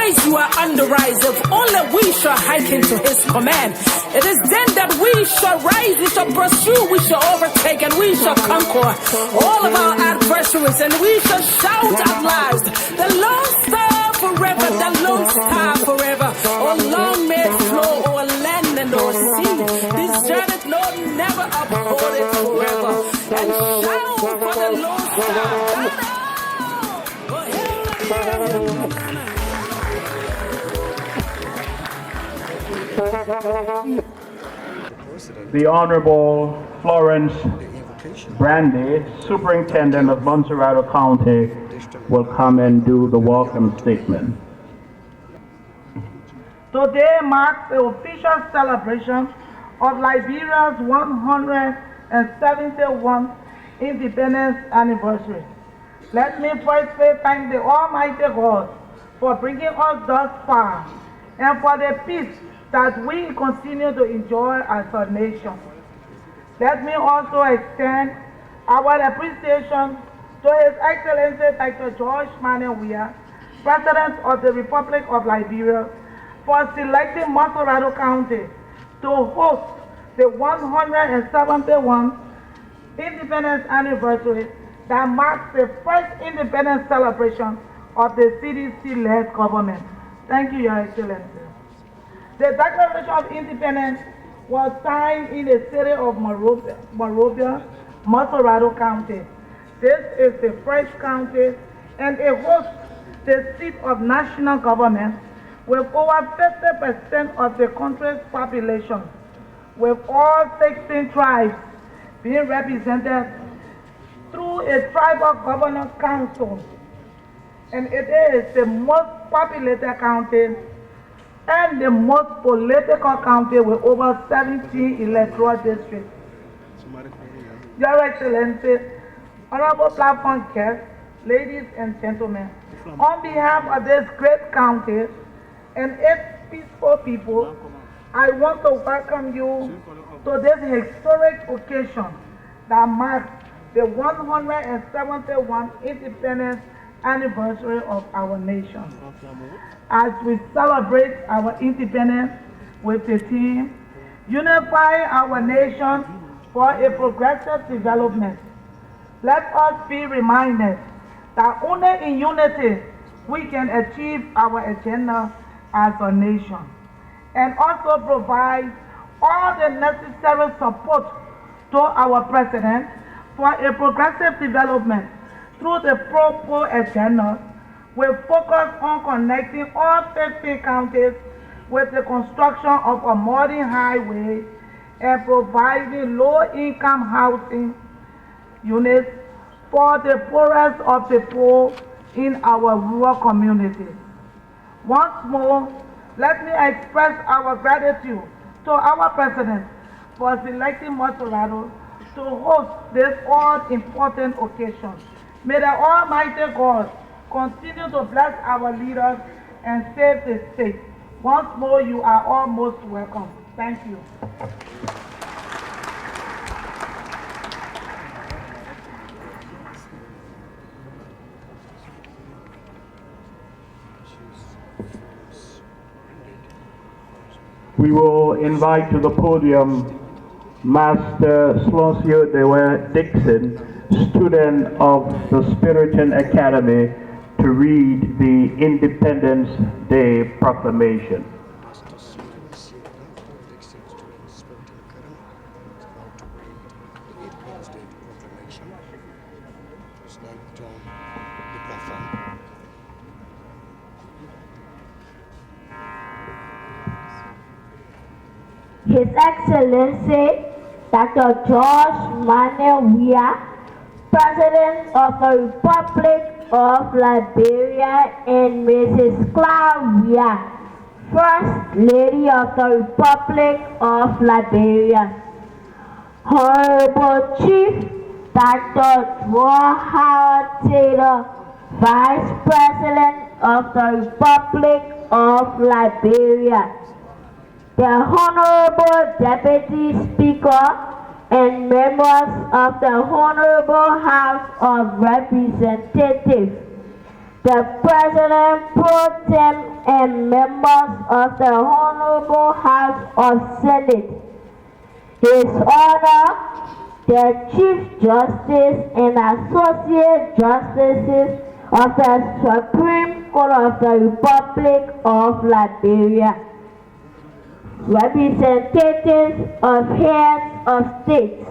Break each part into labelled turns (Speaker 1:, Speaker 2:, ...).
Speaker 1: always you are on the rise. If only we shall hearken to his command. It is then that we shall rise, we shall pursue, we shall overtake, and we shall conquer all of our adversaries, and we shall shout at last, the Lone Star forever, the Lone Star forever. Oh, long may it flow o'er land and o'er sea. This journey, Lord, never uphold it forever. And shout for the Lone Star.
Speaker 2: The Honorable Florence Brandy, Superintendent of Montserrat County, will come and do the welcome statement.
Speaker 3: Today marks the official celebration of Liberia's 171st independence anniversary. Let me first say thank the Almighty God for bringing us thus far and for the peace that we continue to enjoy as a nation. Let me also extend our appreciation to His Excellency Dr. George Manuel Weah, President of the Republic of Liberia, for selecting Montserrat County to host the 171st independence anniversary that marks the first independence celebration of the CDC-led government. Thank you, Your Excellency. The Declaration of Independence was signed in the city of Monrovia, Montserrat County. This is the first county and it hosts the seat of national government with over 50% of the country's population, with all 16 tribes being represented through a tribal governance council. And it is the most populated county and the most political county with over 17 electoral districts. Your Excellency, honorable platform guests, ladies and gentlemen, on behalf of this great county and its peaceful people, I want to welcome you to this historic occasion that marks the 171st independence anniversary of our nation. As we celebrate our independence with the theme, Unify Our Nation for a Progressive Development, let us be reminded that only in unity we can achieve our agenda as a nation, and also provide all the necessary support to our President for a progressive development through the Pro-Poor agenda, will focus on connecting all 15 counties with the construction of a modern highway and providing low-income housing units for the poorest of the poor in our rural communities. Once more, let me express our gratitude to our President for selecting Montserrat to host this all-important occasion. May the Almighty God continue to bless our leaders and save the state. Once more, you are all most welcome. Thank you.
Speaker 2: We will invite to the podium Master Slosio Dewa Dixon, student of the Spiritan Academy, to read the Independence Day Proclamation.
Speaker 4: His Excellency Dr. George Manuel Weah, President of the Republic of Liberia, and Mrs. Clara Weah, First Lady of the Republic of Liberia. Honorable Chief Dr. Howard Taylor, Vice President of the Republic of Liberia. The Honorable Deputy Speaker and members of the Honorable House of Representatives, the President pro tem and members of the Honorable House of Senate, His Honor, the Chief Justice and Associate Justices of the Supreme Court of the Republic of Liberia, representatives of heads of states,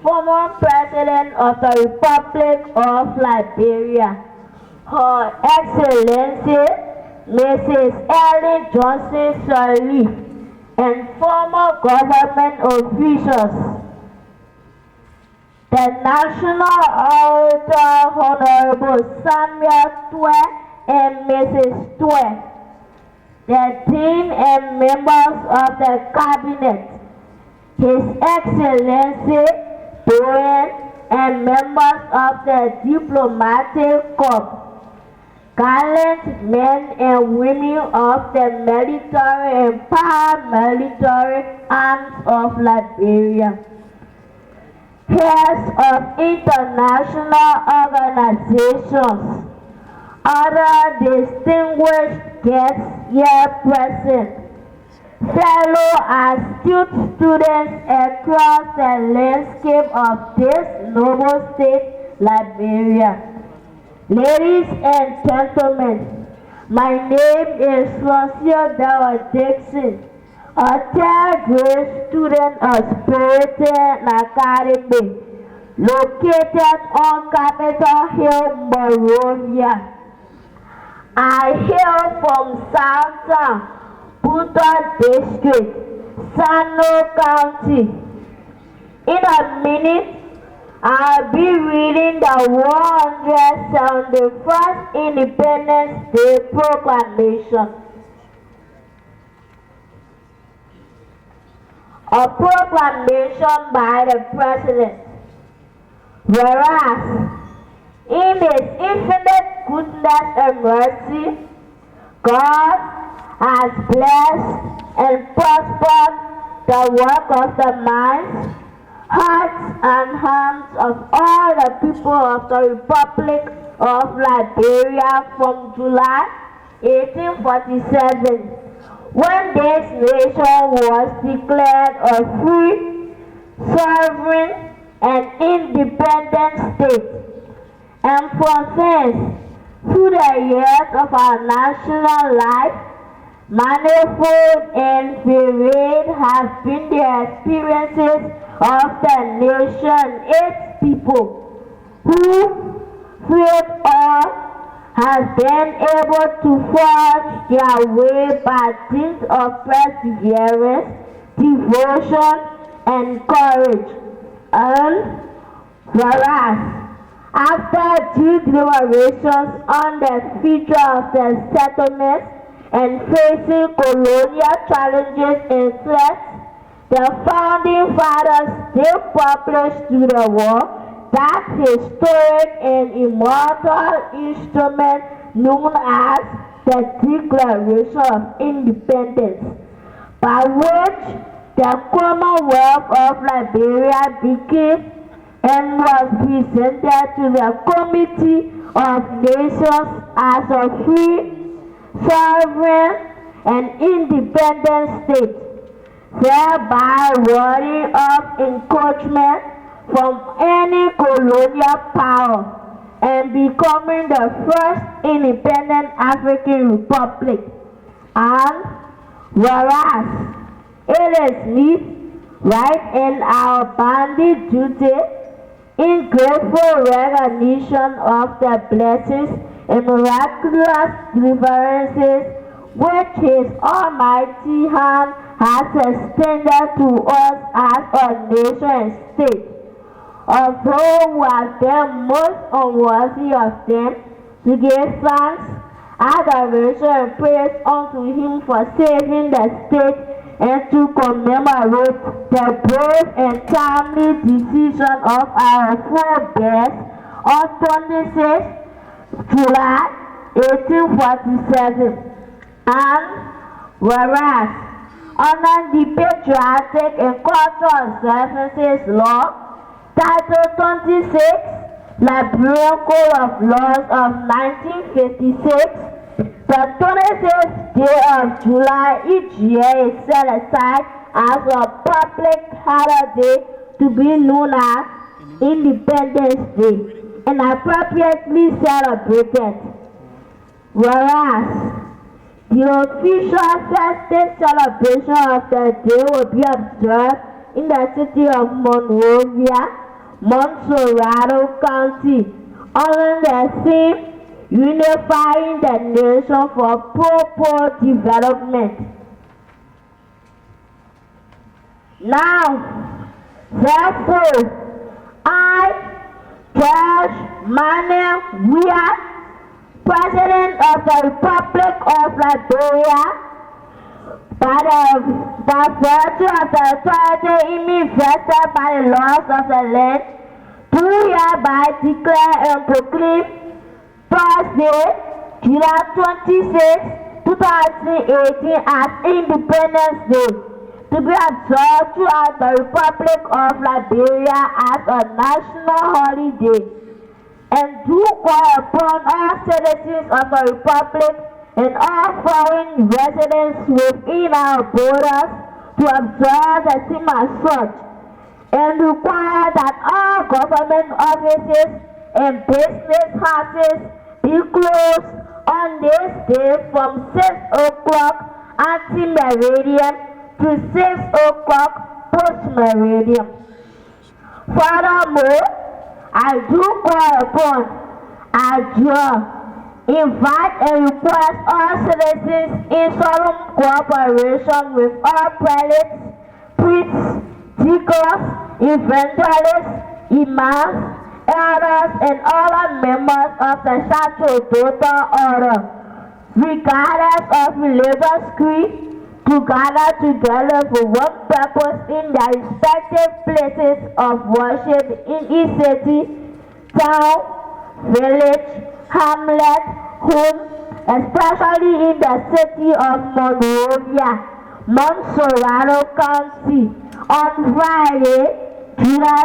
Speaker 4: former President of the Republic of Liberia, Her Excellency Mrs. Ellen Johnson Sirleaf, and former government officials, the National Orator Honorable Samuel Twe and Mrs. Twe, the Dean and members of the Cabinet, His Excellency Dwayne and members of the Diplomatic Corps, gallant men and women of the military and paramilitary arms of Liberia, heads of international organizations, other distinguished guests here present, fellow astute students across the landscape of this noble state, Liberia. Ladies and gentlemen, my name is Monsieur Dixon, a third grade student of Spiritan Academy, located on Capitol Hill, Monrovia. I hail from Southern Buta District, Sano County. In a minute, I'll be reading the 171st Independence Day Proclamation. A proclamation by the President. Whereas, in His infinite goodness and mercy, God has blessed and prospered the work of the minds, hearts and hands of all the people of the Republic of Liberia from July 1847, when this nation was declared a free, sovereign, and independent state. And from thence, through the years of our national life, manifold and varied have been the experiences of the nation, its people, who, through all, have been able to forge their way by dint of perseverance, devotion, and courage. And whereas, after due deliberations on the future of the settlements and facing colonial challenges and threats, the founding fathers still published to the world that historic and immortal instrument known as the Declaration of Independence, by which the Commonwealth of Liberia became and was presented to the Committee of Nations as a free, sovereign, and independent state, thereby warding off encroachment from any colonial power and becoming the first independent African republic. And whereas it is neat, right, in our bonded duty, in grateful recognition of the blessings and miraculous deliverances which His almighty hand has extended to us as a nation and state. Although we have been most unworthy of them, to give thanks, adoration, and praise unto Him for saving the state and to commemorate the brave and timely decision of our forebears on 26 July 1847. And whereas, under the Patriotic and Cultural Services Law, Title 26, Liberian Code of Laws of 1956, the 26th day of July each year is set aside as a public holiday to be known as Independence Day and appropriately celebrated. Whereas the official festive celebration of the day will be observed in the city of Monrovia, Montserrado County, under the theme Unifying the Nation for Proper Development. Now, therefore, I, George Manuel Weah, President of the Republic of Liberia, by virtue of the authority in me vested by the laws of the land, do hereby declare and proclaim Thursday, July 26, 2018 as Independence Day, to be observed throughout the Republic of Liberia as a national holiday, and do call upon all citizens of the Republic and all foreign residents within our borders to observe the same as such, and require that all government offices and business houses be closed on this day from 6 o'clock ante-meridian to 6 o'clock post-meridian. Furthermore, I do call upon, adjure, invite and request all citizens in solemn cooperation with all prelates, priests, deacons, evangelists, imams, elders, and all members of the sacerdotal order, regardless of religious creed, to gather together for one purpose in their respective places of worship in each city, town, village, hamlet, home, especially in the city of Monrovia, Montserrado County, on Friday, July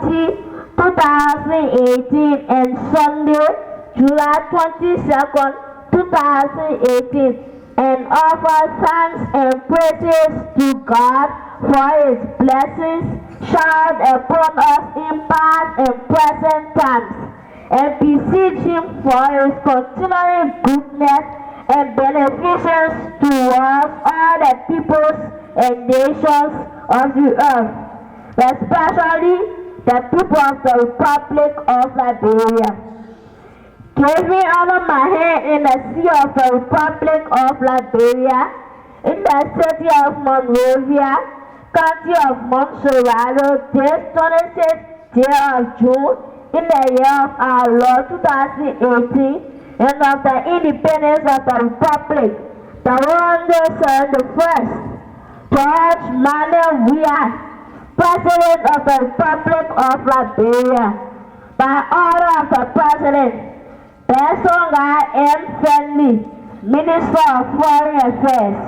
Speaker 4: 20, 2018, and Sunday, July 22nd, 2018, and offer thanks and praises to God for His blessings showered upon us in past and present times, and beseech Him for His continuing goodness and beneficence towards all the peoples and nations of the earth, especially the people of the Republic of Liberia. Giving under my hand in the sea of the Republic of Liberia, in the city of Monrovia, county of Montserrado, this 26th day of June, in the year of our Lord 2018, and of the independence of the Republic, the 101st, George Manuel Weah, President of the Republic of Liberia, by order of the President, Besonga M. Friendly, Minister of Foreign Affairs.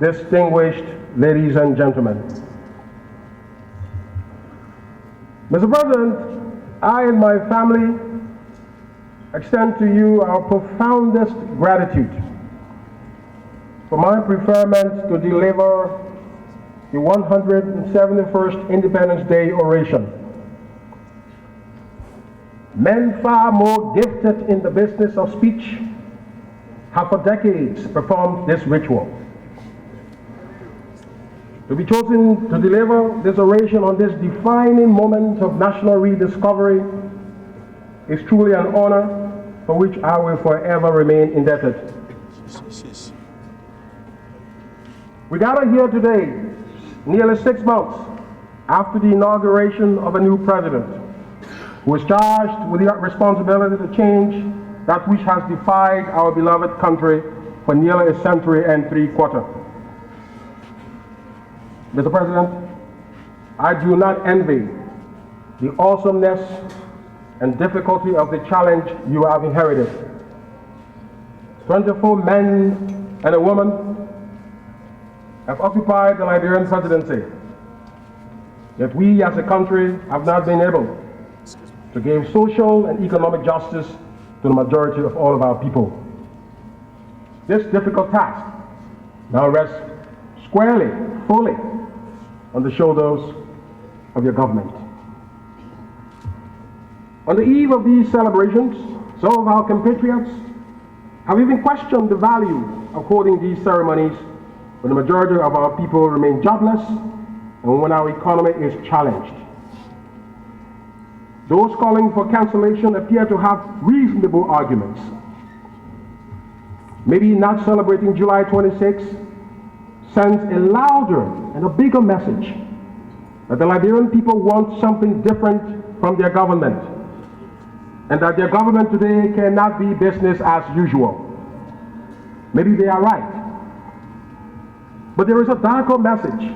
Speaker 5: distinguished ladies and gentlemen. Mr. President, I and my family extend to you our profoundest gratitude for my preferment to deliver the 171st Independence Day oration. Men far more gifted in the business of speech have for decades performed this ritual. To be chosen to deliver this oration on this defining moment of national rediscovery is truly an honor for which I will forever remain indebted. We gather here today, nearly 6 months after the inauguration of a new president, who is charged with the responsibility to change that which has defied our beloved country for nearly a century and 3/4. Mr. President, I do not envy the awesomeness and difficulty of the challenge you have inherited. 24 men and a woman have occupied the Liberian presidency, yet we as a country have not been able to give social and economic justice to the majority of all of our people. This difficult task now rests squarely, fully, on the shoulders of your government. On the eve of these celebrations, some of our compatriots have even questioned the value of holding these ceremonies when the majority of our people remain jobless and when our economy is challenged. Those calling for cancellation appear to have reasonable arguments. Maybe not celebrating July 26 sends a louder and a bigger message that the Liberian people want something different from their government, and that their government today cannot be business as usual. Maybe they are right. But there is a darker message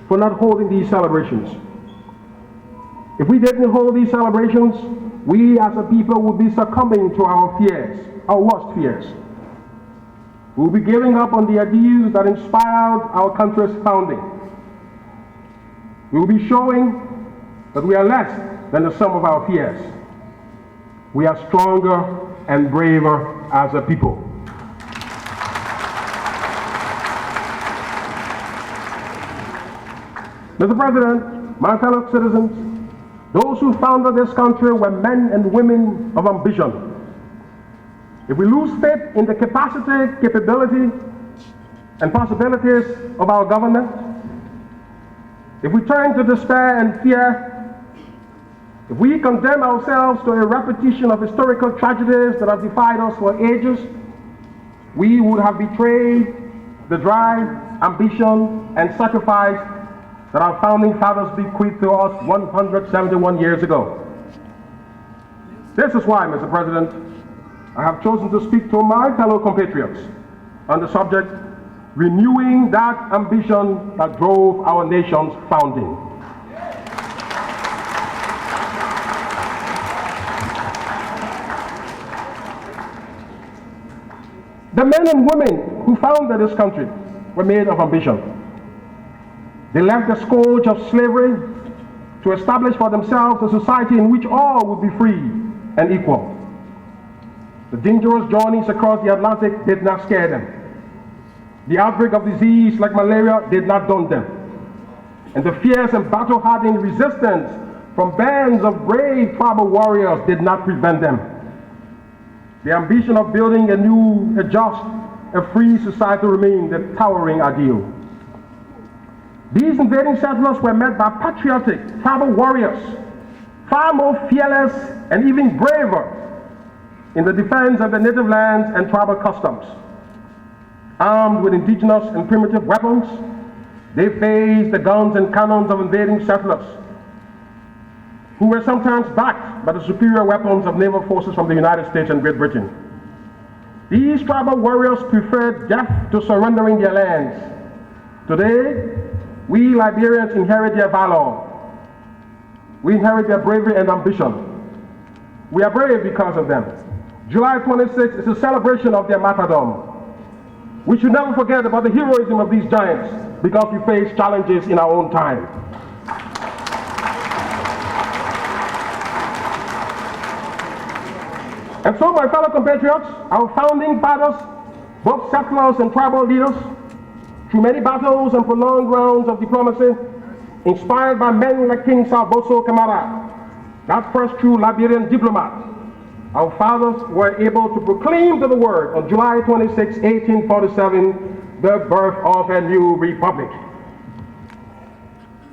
Speaker 5: for not holding these celebrations. If we didn't hold these celebrations, we as a people would be succumbing to our fears, our worst fears. We will be giving up on the ideals that inspired our country's founding. We will be showing that we are less than the sum of our fears. We are stronger and braver as a people. Mr. President, my fellow citizens, those who founded this country were men and women of ambition. If we lose faith in the capacity, capability, and possibilities of our government, if we turn to despair and fear, if we condemn ourselves to a repetition of historical tragedies that have defied us for ages, we would have betrayed the drive, ambition, and sacrifice that our founding fathers bequeathed to us 171 years ago. This is why, Mr. President, I have chosen to speak to my fellow compatriots on the subject, renewing that ambition that drove our nation's founding. The men and women who founded this country were made of ambition. They left the scourge of slavery to establish for themselves a society in which all would be free and equal. The dangerous journeys across the Atlantic did not scare them. The outbreak of disease like malaria did not daunt them. And the fierce and battle-hardened resistance from bands of brave tribal warriors did not prevent them. The ambition of building a new, a just, a free society remained the towering ideal. These invading settlers were met by patriotic tribal warriors, far more fearless and even braver in the defense of the native lands and tribal customs. Armed with indigenous and primitive weapons, they faced the guns and cannons of invading settlers, who were sometimes backed by the superior weapons of naval forces from the United States and Great Britain. These tribal warriors preferred death to surrendering their lands. Today, we Liberians inherit their valor. We inherit their bravery and ambition. We are brave because of them. July 26th is a celebration of their martyrdom. We should never forget about the heroism of these giants because we face challenges in our own time. And so, my fellow compatriots, our founding fathers, both settlers and tribal leaders, through many battles and prolonged rounds of diplomacy, inspired by men like King Salboso Camara, that first true Liberian diplomat, our fathers were able to proclaim to the world on July 26, 1847, the birth of a new republic.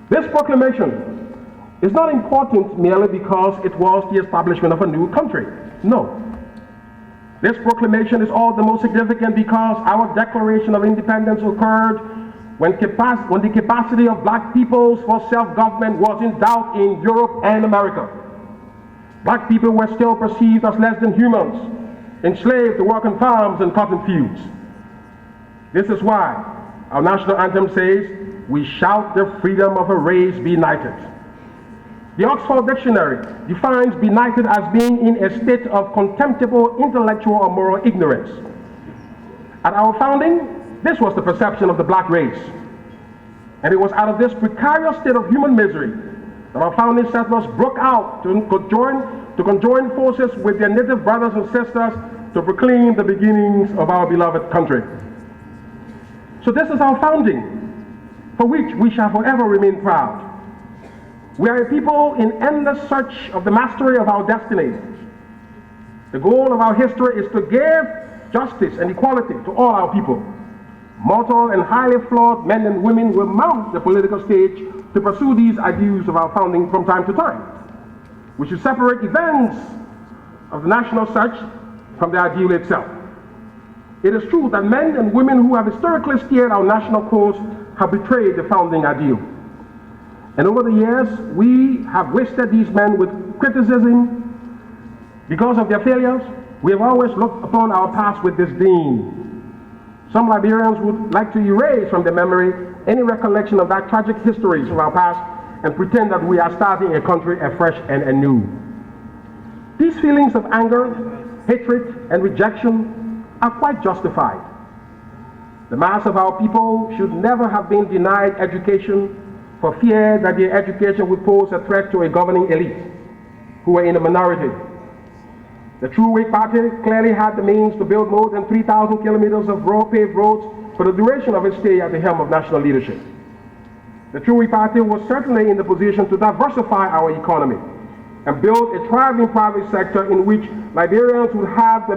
Speaker 5: This proclamation is not important merely because it was the establishment of a new country. No. This proclamation is all the more significant because our Declaration of Independence occurred when the capacity of black peoples for self-government was in doubt in Europe and America. Black people were still perceived as less than humans, enslaved to work on farms and cotton fields. This is why our national anthem says, "We shout the freedom of a race be united." The Oxford Dictionary defines benighted as being in a state of contemptible intellectual or moral ignorance. At our founding, this was the perception of the black race. And it was out of this precarious state of human misery that our founding settlers broke out to conjoin forces with their native brothers and sisters to proclaim the beginnings of our beloved country. So this is our founding, for which we shall forever remain proud. We are a people in endless search of the mastery of our destiny. The goal of our history is to give justice and equality to all our people. Mortal and highly flawed men and women will mount the political stage to pursue these ideals of our founding from time to time. We should separate events of the national search from the ideal itself. It is true that men and women who have historically steered our national course have betrayed the founding ideal. And over the years, we have wasted these men with criticism. Because of their failures, we have always looked upon our past with disdain. Some Liberians would like to erase from their memory any recollection of that tragic histories of our past and pretend that we are starting a country afresh and anew. These feelings of anger, hatred, and rejection are quite justified. The mass of our people should never have been denied education for fear that their education would pose a threat to a governing elite who were in a minority. The True Whig Party clearly had the means to build more than 3,000 kilometers of raw paved roads for the duration of its stay at the helm of national leadership. The True Whig Party was certainly in the position to diversify our economy and build a thriving private sector in which Liberians would have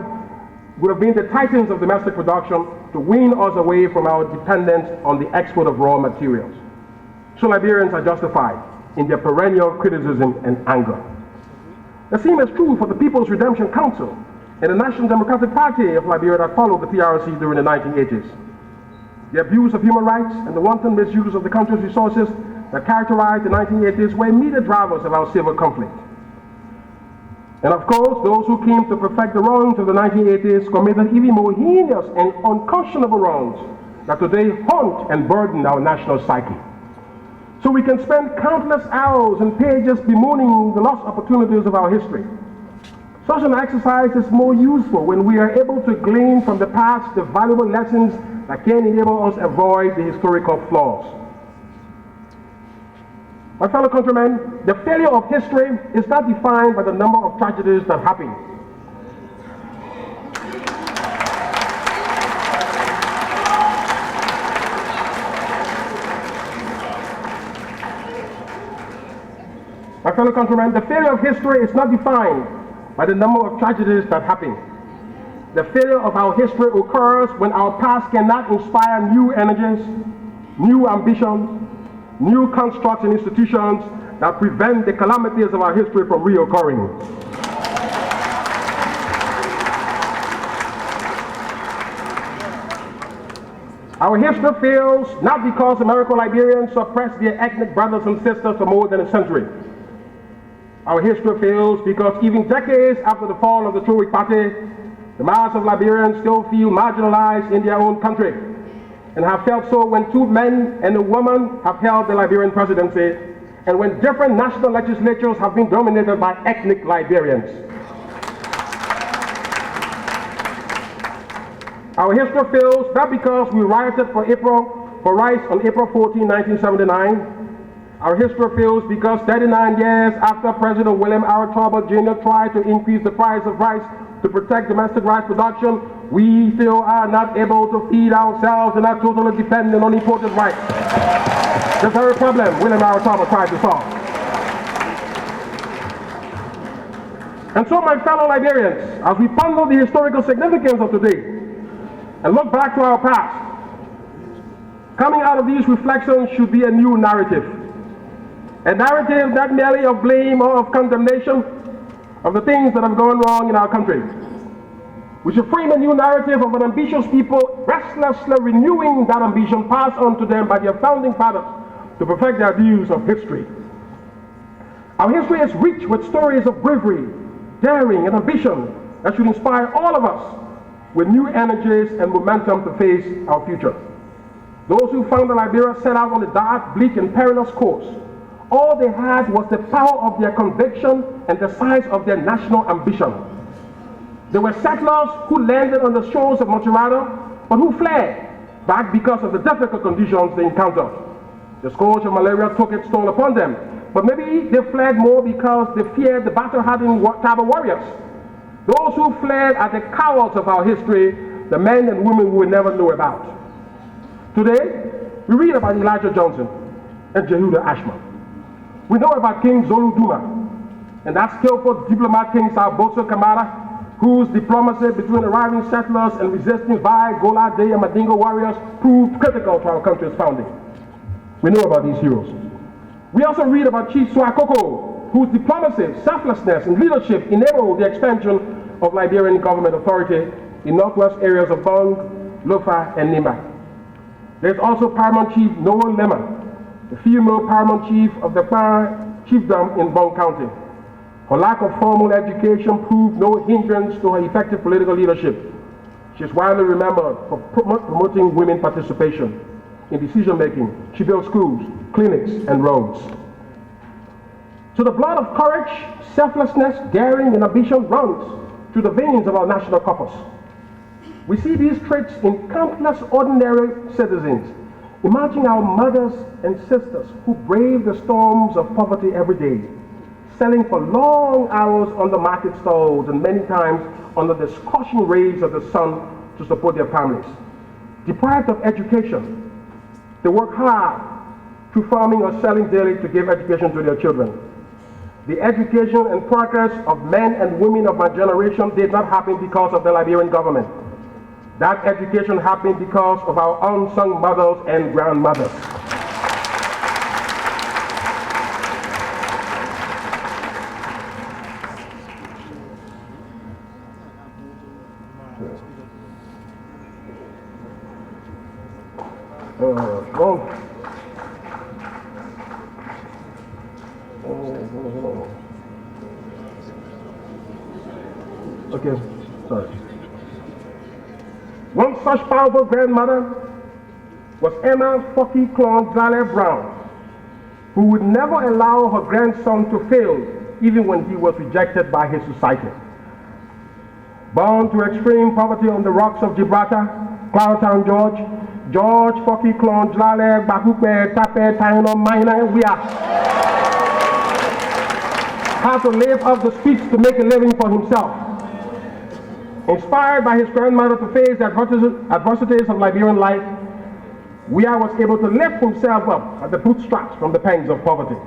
Speaker 5: been the titans of domestic production to wean us away from our dependence on the export of raw materials. So Liberians are justified in their perennial criticism and anger. The same is true for the People's Redemption Council and the National Democratic Party of Liberia that followed the PRC during the 1980s. The abuse of human rights and the wanton misuse of the country's resources that characterized the 1980s were immediate drivers of our civil conflict. And of course, those who came to perfect the wrongs of the 1980s committed even more heinous and unconscionable wrongs that today haunt and burden our national psyche. So we can spend countless hours and pages bemoaning the lost opportunities of our history. Such an exercise is more useful when we are able to glean from the past the valuable lessons that can enable us avoid the historical flaws. My fellow countrymen, the failure of history is not defined by the number of tragedies that happen. My fellow countrymen, the failure of history is not defined by the number of tragedies that happen. The failure of our history occurs when our past cannot inspire new energies, new ambitions, new constructs and institutions that prevent the calamities of our history from reoccurring. Our history fails not because American Liberians suppressed their ethnic brothers and sisters for more than a century. Our history fails because even decades after the fall of the True Whig Party, the mass of Liberians still feel marginalized in their own country and have felt so when two men and a woman have held the Liberian presidency and when different national legislatures have been dominated by ethnic Liberians. Our history fails not because we rioted for rights on April 14, 1979. Our history fails because 39 years after President William R. Talbot Jr. tried to increase the price of rice to protect domestic rice production, we still are not able to feed ourselves and are totally dependent on imported rice. The very problem William R. Talbot tried to solve. And so, my fellow Liberians, as we ponder the historical significance of today and look back to our past, coming out of these reflections should be a new narrative. A narrative not merely of blame or of condemnation of the things that have gone wrong in our country. We should frame a new narrative of an ambitious people restlessly renewing that ambition passed on to them by their founding fathers to perfect their views of history. Our history is rich with stories of bravery, daring, and ambition that should inspire all of us with new energies and momentum to face our future. Those who founded Liberia set out on the dark, bleak, and perilous course. All they had was the power of their conviction and the size of their national ambition. They were settlers who landed on the shores of Montserrat, but who fled back because of the difficult conditions they encountered. The scourge of malaria took its toll upon them, but maybe they fled more because they feared the battle-hardened tribal warriors. Those who fled are the cowards of our history, the men and women we will never know about. Today, we read about Elijah Johnson and Jehuda Ashman. We know about King Zolu Duma and that skillful diplomat King Salboso Kamara, whose diplomacy between arriving settlers and resisting Vai, Gola, Day, and Madingo warriors proved critical to our country's founding. We know about these heroes. We also read about Chief Swakoko, whose diplomacy, selflessness, and leadership enabled the expansion of Liberian government authority in northwest areas of Bong, Lofa, and Nimba. There's also Paramount Chief Noel Lema, the female Paramount Chief of the Kwa Chiefdom in Bong County. Her lack of formal education proved no hindrance to her effective political leadership. She is widely remembered for promoting women participation in decision-making. She built schools, clinics, and roads. So the blood of courage, selflessness, daring, and ambition runs through the veins of our national corpus. We see these traits in countless ordinary citizens. Imagine our mothers and sisters who brave the storms of poverty every day, selling for long hours on the market stalls and many times under the scorching rays of the sun to support their families. Deprived of education, they work hard through farming or selling daily to give education to their children. The education and progress of men and women of my generation did not happen because of the Liberian government. That education happened because of our unsung mothers and grandmothers. Okay, sorry. One such powerful grandmother was Emma Focky Clon Zale Brown, who would never allow her grandson to fail even when he was rejected by his society. Born to extreme poverty on the rocks of Gibraltar, Claretown, George Focky Clon Zale Bakupe Tape Taino Maina Wia had to live off the streets to make a living for himself. Inspired by his grandmother to face the adversities of Liberian life, Wia was able to lift himself up at the bootstraps from the pangs of poverty.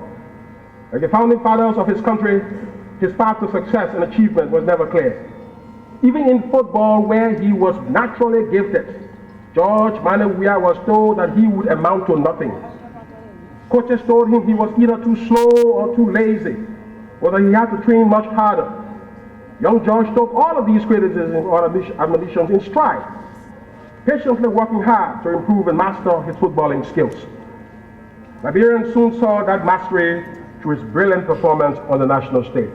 Speaker 5: Like the founding fathers of his country, his path to success and achievement was never clear. Even in football, where he was naturally gifted, George Mane Wia was told that he would amount to nothing. Coaches told him he was either too slow or too lazy, or that he had to train much harder. Young George took all of these criticisms or admonitions in stride, patiently working hard to improve and master his footballing skills. Liberians soon saw that mastery through his brilliant performance on the national stage.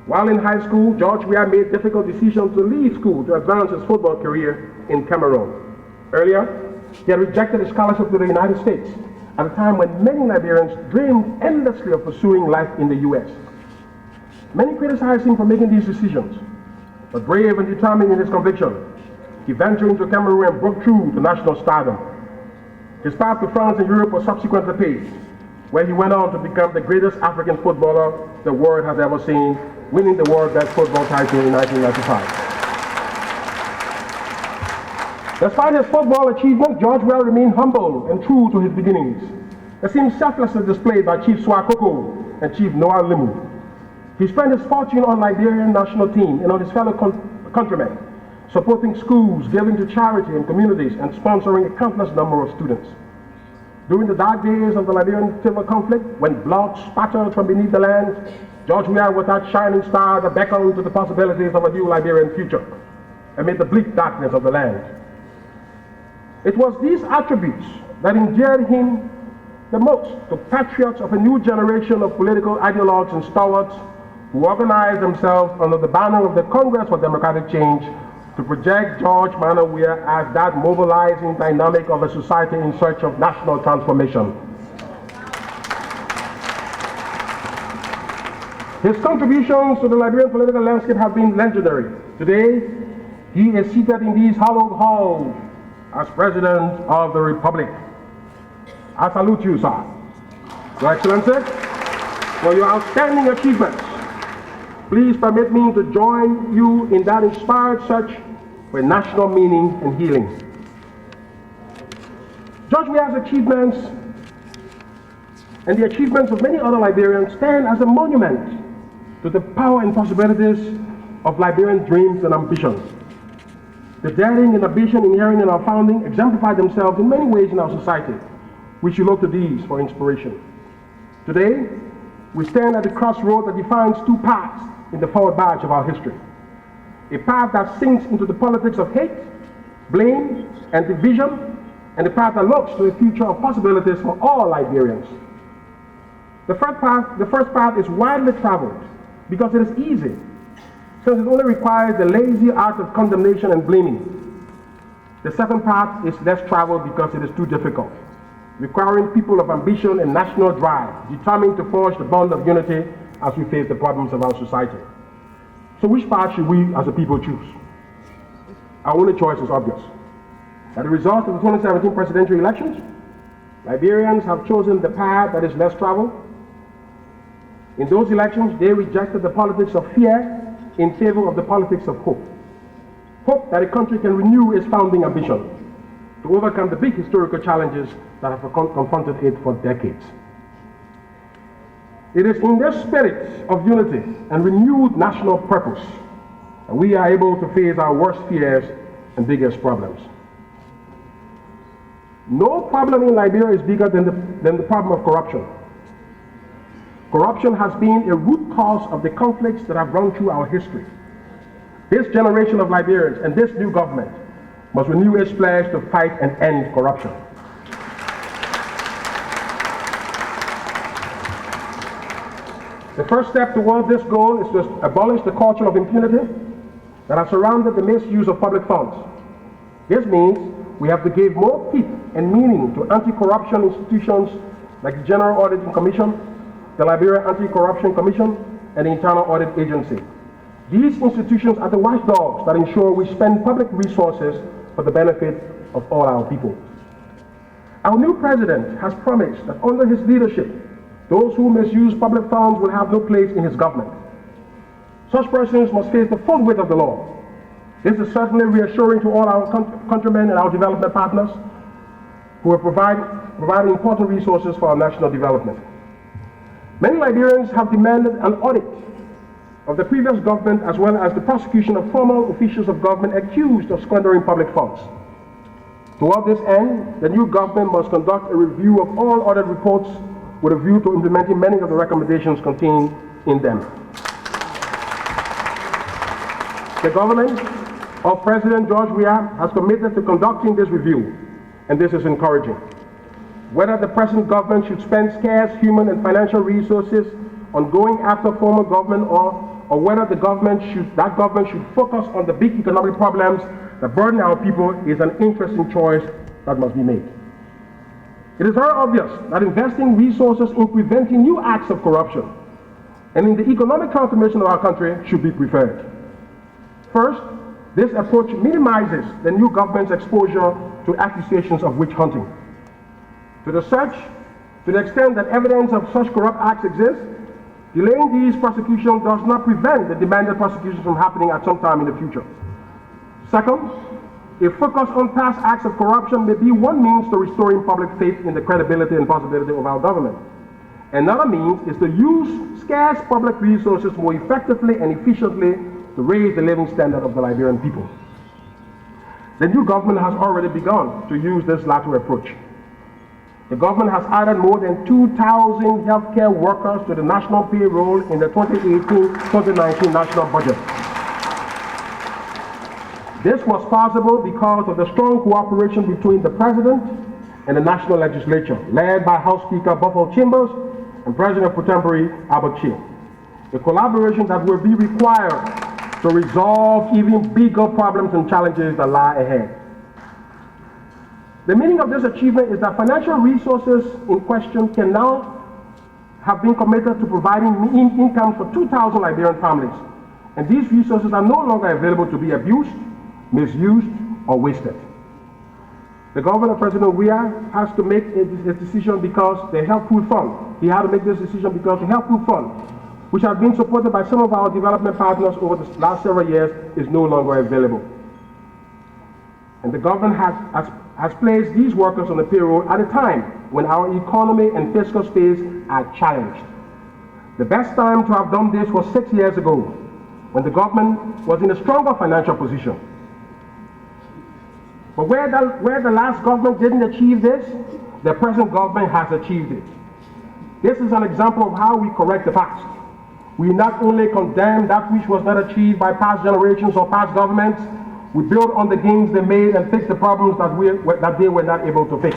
Speaker 5: While in high school, George Weah made difficult decisions to leave school to advance his football career in Cameroon. Earlier, he had rejected a scholarship to the United States at a time when many Liberians dreamed endlessly of pursuing life in the U.S. Many criticized him for making these decisions, but brave and determined in his conviction, he ventured into Cameroon and broke through to national stardom. His path to France and Europe was subsequently paved, where he went on to become the greatest African footballer the world has ever seen, winning the World Best Football title in 1995. Despite his football achievements, George Weah remained humble and true to his beginnings. It seems selflessly displayed by Chief Swakoko and Chief Noah Limu. He spent his fortune on Liberian national team and on his fellow countrymen, supporting schools, giving to charity and communities, and sponsoring a countless number of students. During the dark days of the Liberian civil conflict, when blood spattered from beneath the land, George Weah was that shining star that beckoned to the possibilities of a new Liberian future amid the bleak darkness of the land. It was these attributes that endeared him the most to patriots of a new generation of political ideologues and stalwarts who organized themselves under the banner of the Congress for Democratic Change to project George Manuel Weah as that mobilizing dynamic of a society in search of national transformation. His contributions to the Liberian political landscape have been legendary. Today, he is seated in these hallowed halls as President of the Republic. I salute you, sir, Your Excellency, for your outstanding achievements. Please permit me to join you in that inspired search for national meaning and healing. George Weah's achievements and the achievements of many other Liberians stand as a monument to the power and possibilities of Liberian dreams and ambitions. The daring and ambition inherent in our founding exemplify themselves in many ways in our society. We should look to these for inspiration. Today, we stand at the crossroad that defines two paths in the forward march of our history. A path that sinks into the politics of hate, blame, and division, and a path that looks to a future of possibilities for all Liberians. The first path is widely traveled because it is easy, since it only requires the lazy art of condemnation and blaming. The second path is less traveled because it is too difficult, requiring people of ambition and national drive, determined to forge the bond of unity as we face the problems of our society. So which path should we as a people choose? Our only choice is obvious. As a result of the 2017 presidential elections, Liberians have chosen the path that is less traveled. In those elections, they rejected the politics of fear in favor of the politics of hope. Hope that a country can renew its founding ambition to overcome the big historical challenges that have confronted it for decades. It is in this spirit of unity and renewed national purpose that we are able to face our worst fears and biggest problems. No problem in Liberia is bigger than the problem of corruption. Corruption has been a root cause of the conflicts that have run through our history. This generation of Liberians and this new government must renew its pledge to fight and end corruption. The first step toward this goal is to abolish the culture of impunity that has surrounded the misuse of public funds. This means we have to give more teeth and meaning to anti-corruption institutions like the General Auditing Commission, the Liberia Anti-Corruption Commission, and the Internal Audit Agency. These institutions are the watchdogs that ensure we spend public resources for the benefit of all our people. Our new president has promised that under his leadership, those who misuse public funds will have no place in his government. Such persons must face the full weight of the law. This is certainly reassuring to all our countrymen and our development partners who are providing important resources for our national development. Many Liberians have demanded an audit of the previous government as well as the prosecution of former officials of government accused of squandering public funds. Toward this end, the new government must conduct a review of all audit reports with a view to implementing many of the recommendations contained in them. The government of President George Weah has committed to conducting this review, and this is encouraging. Whether the present government should spend scarce human and financial resources on going after former government or whether that government should focus on the big economic problems that burden our people is an interesting choice that must be made. It is very obvious that investing resources in preventing new acts of corruption and in the economic transformation of our country should be preferred. First, This approach minimizes the new government's exposure to accusations of witch hunting. To the extent that evidence of such corrupt acts exists, delaying these prosecutions does not prevent the demanded prosecutions from happening at some time in the future. Second, a focus on past acts of corruption may be one means to restoring public faith in the credibility and possibility of our government. Another means is to use scarce public resources more effectively and efficiently to raise the living standard of the Liberian people. The new government has already begun to use this latter approach. The government has added more than 2,000 healthcare workers to the national payroll in the 2018-2019 national budget. This was possible because of the strong cooperation between the President and the National Legislature, led by House Speaker Buffalo Chambers and President Pro Tempore Albert Chill. A collaboration that will be required to resolve even bigger problems and challenges that lie ahead. The meaning of this achievement is that financial resources in question can now have been committed to providing income for 2,000 Liberian families, and these resources are no longer available to be abused, misused, or wasted. The government of President Weah has to make a decision because the Health Food Fund, he had to make this decision because the Health Food Fund, which has been supported by some of our development partners over the last several years, is no longer available. And the government has placed these workers on the payroll at a time when our economy and fiscal space are challenged. The best time to have done this was 6 years ago, when the government was in a stronger financial position. But where the last government didn't achieve this, the present government has achieved it. This is an example of how we correct the past. We not only condemn that which was not achieved by past generations or past governments, we build on the gains they made and fix the problems that they were not able to fix.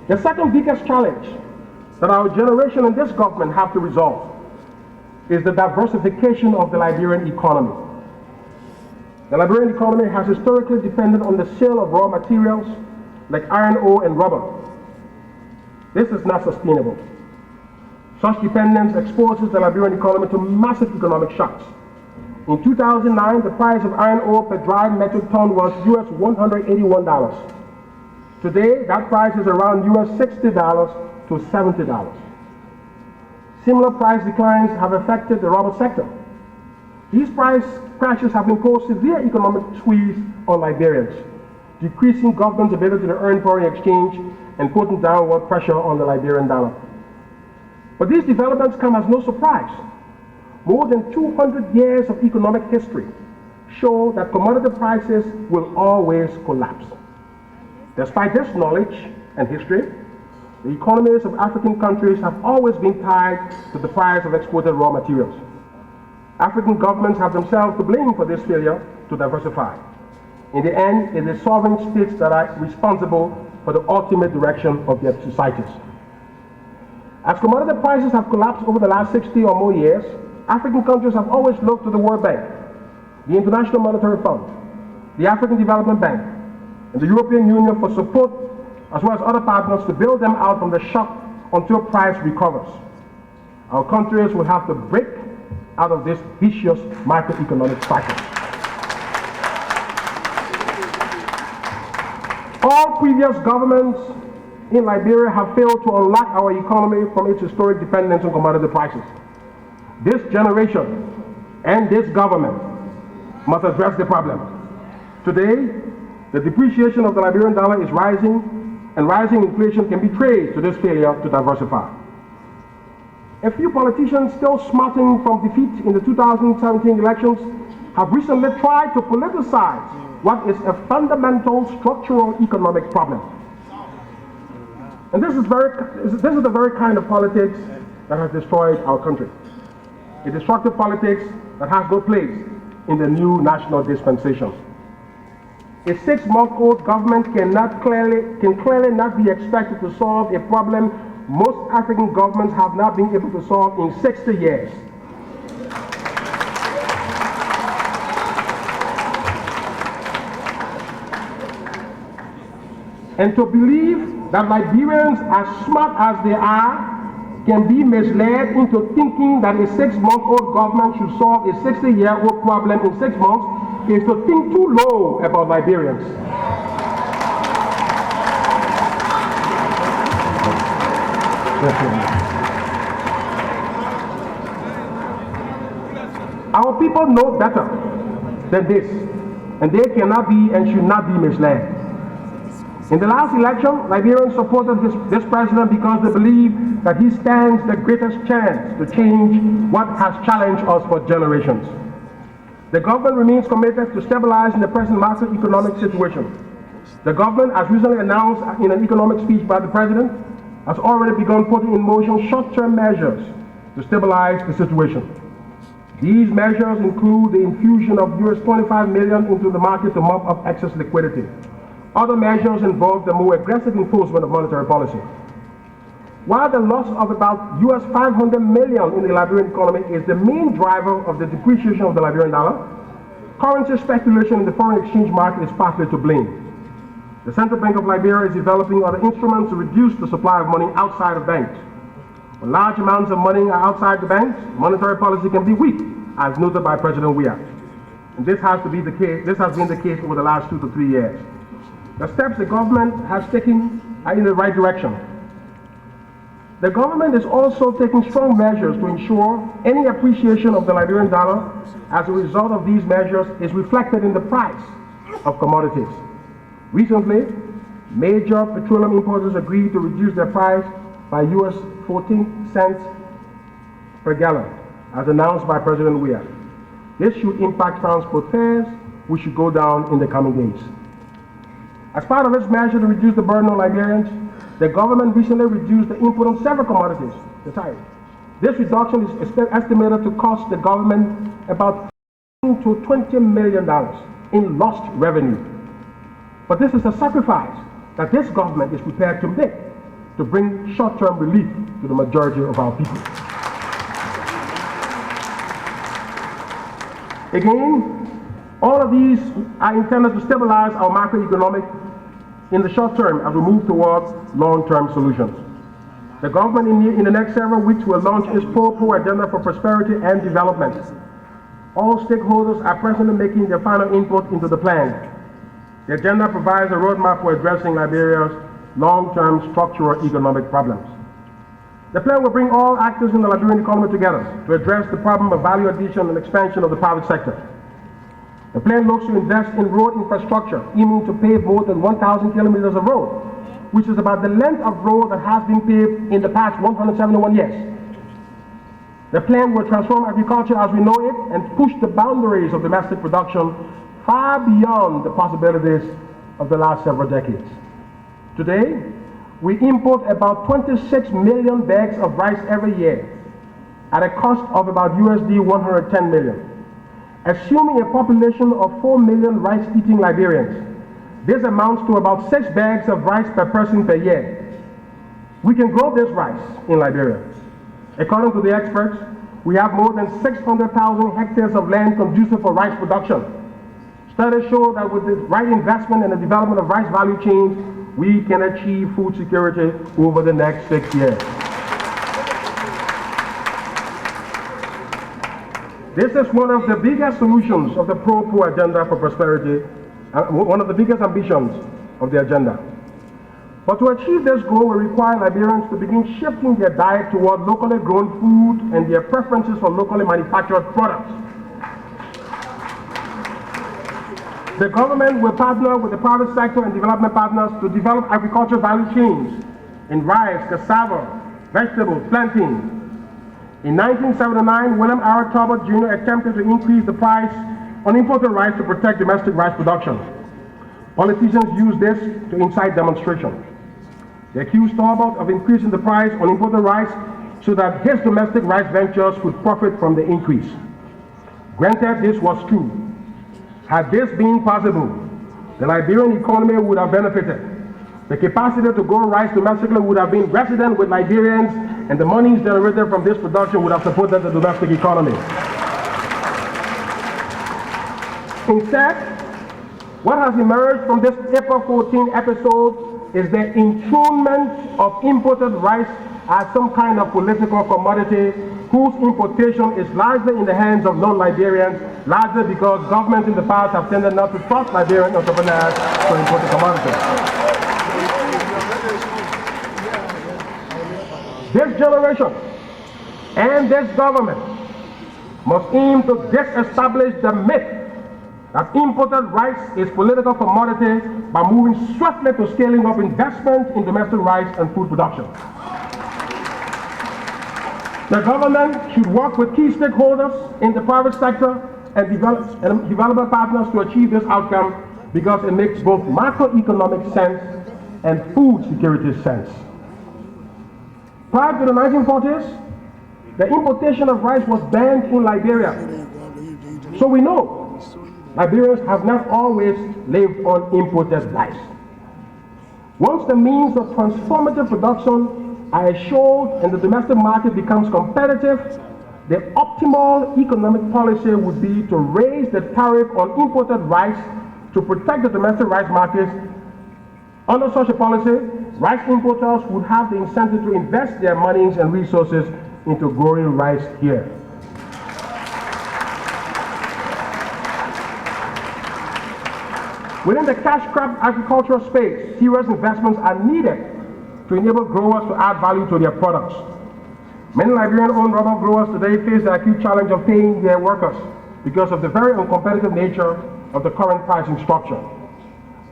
Speaker 5: The second biggest challenge that our generation and this government have to resolve is the diversification of the Liberian economy. The Liberian economy has historically depended on the sale of raw materials like iron ore and rubber. This is not sustainable. Such dependence exposes the Liberian economy to massive economic shocks. In 2009, the price of iron ore per dry metric ton was US $181. Today, that price is around US $60 to $70. Similar price declines have affected the rubber sector. These price crashes have imposed severe economic squeeze on Liberians, decreasing government's ability to earn foreign exchange and putting downward pressure on the Liberian dollar. But these developments come as no surprise. More than 200 years of economic history show that commodity prices will always collapse. Despite this knowledge and history, the economies of African countries have always been tied to the price of exported raw materials. African governments have themselves to blame for this failure to diversify. In the end, it is sovereign states that are responsible for the ultimate direction of their societies. As commodity prices have collapsed over the last 60 or more years, African countries have always looked to the World Bank, the International Monetary Fund, the African Development Bank, and the European Union for support, as well as other partners, to bail them out from the shock until price recovers. Our countries will have to break out of this vicious macroeconomic cycle. All previous governments in Liberia have failed to unlock our economy from its historic dependence on commodity prices. This generation and this government must address the problem. Today, the depreciation of the Liberian dollar is rising, and rising inflation can be traced to this failure to diversify. A few politicians still smarting from defeat in the 2017 elections have recently tried to politicize what is a fundamental structural economic problem. And this is the very kind of politics that has destroyed our country. A destructive politics that has no place in the new national dispensation. A 6-month-old government can clearly not be expected to solve a problem most African governments have not been able to solve in 60 years. and to believe that Liberians, as smart as they are, can be misled into thinking that a 6-month-old government should solve a 60-year-old problem in 6 months is to think too low about Liberians. Our people know better than this, and they cannot be and should not be misled. In the last election, Liberians supported this president because they believe that he stands the greatest chance to change what has challenged us for generations. The government remains committed to stabilizing the present macroeconomic situation. The government, as recently announced in an economic speech by the president, has already begun putting in motion short-term measures to stabilize the situation. These measures include the infusion of $25 million into the market to mop up excess liquidity. Other measures involve the more aggressive enforcement of monetary policy. While the loss of about $500 million in the Liberian economy is the main driver of the depreciation of the Liberian dollar, currency speculation in the foreign exchange market is partly to blame. The Central Bank of Liberia is developing other instruments to reduce the supply of money outside of banks. When large amounts of money are outside the banks, monetary policy can be weak, as noted by President Weah. And this has been the case over the last 2 to 3 years. The steps the government has taken are in the right direction. The government is also taking strong measures to ensure any appreciation of the Liberian dollar as a result of these measures is reflected in the price of commodities. Recently, major petroleum importers agreed to reduce their price by $0.14 per gallon, as announced by President Weah. This should impact transport fares, which should go down in the coming days. As part of its measure to reduce the burden on Liberians, the government recently reduced the input on several commodities, the tariff. This reduction is estimated to cost the government about $15 to $20 million in lost revenue. But this is a sacrifice that this government is prepared to make to bring short-term relief to the majority of our people. Again, all of these are intended to stabilize our macroeconomic in the short term as we move towards long-term solutions. The government in the next several weeks will launch its pro agenda for prosperity and development. All stakeholders are presently making their final input into the plan. The agenda provides a roadmap for addressing Liberia's long-term structural economic problems. The plan will bring all actors in the Liberian economy together to address the problem of value addition and expansion of the private sector. The plan looks to invest in road infrastructure, aiming to pave more than 1,000 kilometers of road, which is about the length of road that has been paved in the past 171 years. The plan will transform agriculture as we know it and push the boundaries of domestic production far beyond the possibilities of the last several decades. Today, we import about 26 million bags of rice every year at a cost of about $110 million. Assuming a population of 4 million rice-eating Liberians, this amounts to about 6 bags of rice per person per year. We can grow this rice in Liberia. According to the experts, we have more than 600,000 hectares of land conducive for rice production. Studies show that with the right investment and the development of rice value chains, we can achieve food security over the next 6 years. This is one of the biggest solutions of the pro agenda for prosperity, one of the biggest ambitions of the agenda. But to achieve this goal, we require Liberians to begin shifting their diet toward locally grown food and their preferences for locally manufactured products. The government will partner with the private sector and development partners to develop agricultural value chains in rice, cassava, vegetables, plantains. In 1979, William R. Talbot Jr. attempted to increase the price on imported rice to protect domestic rice production. Politicians used this to incite demonstrations. They accused Talbot of increasing the price on imported rice so that his domestic rice ventures could profit from the increase. Granted, this was true. Had this been possible, the Liberian economy would have benefited. The capacity to grow rice domestically would have been resident with Liberians, and the monies generated from this production would have supported the domestic economy. Instead, what has emerged from this April 14 episode is the enthronement of imported rice as some kind of political commodity whose importation is largely in the hands of non-Liberians, largely because governments in the past have tended not to trust Liberian entrepreneurs to import the commodity. This generation and this government must aim to disestablish the myth that imported rice is political commodity by moving swiftly to scaling up investment in domestic rice and food production. The government should work with key stakeholders in the private sector and development partners to achieve this outcome because it makes both macroeconomic sense and food security sense. Prior to the 1940s, the importation of rice was banned in Liberia. So we know Liberians have not always lived on imported rice. Once the means of transformative production are assured and the domestic market becomes competitive, the optimal economic policy would be to raise the tariff on imported rice to protect the domestic rice markets. Under such a policy, rice importers would have the incentive to invest their monies and resources into growing rice here. Within the cash crop agricultural space, serious investments are needed to enable growers to add value to their products. Many Liberian-owned rubber growers today face the acute challenge of paying their workers because of the very uncompetitive nature of the current pricing structure.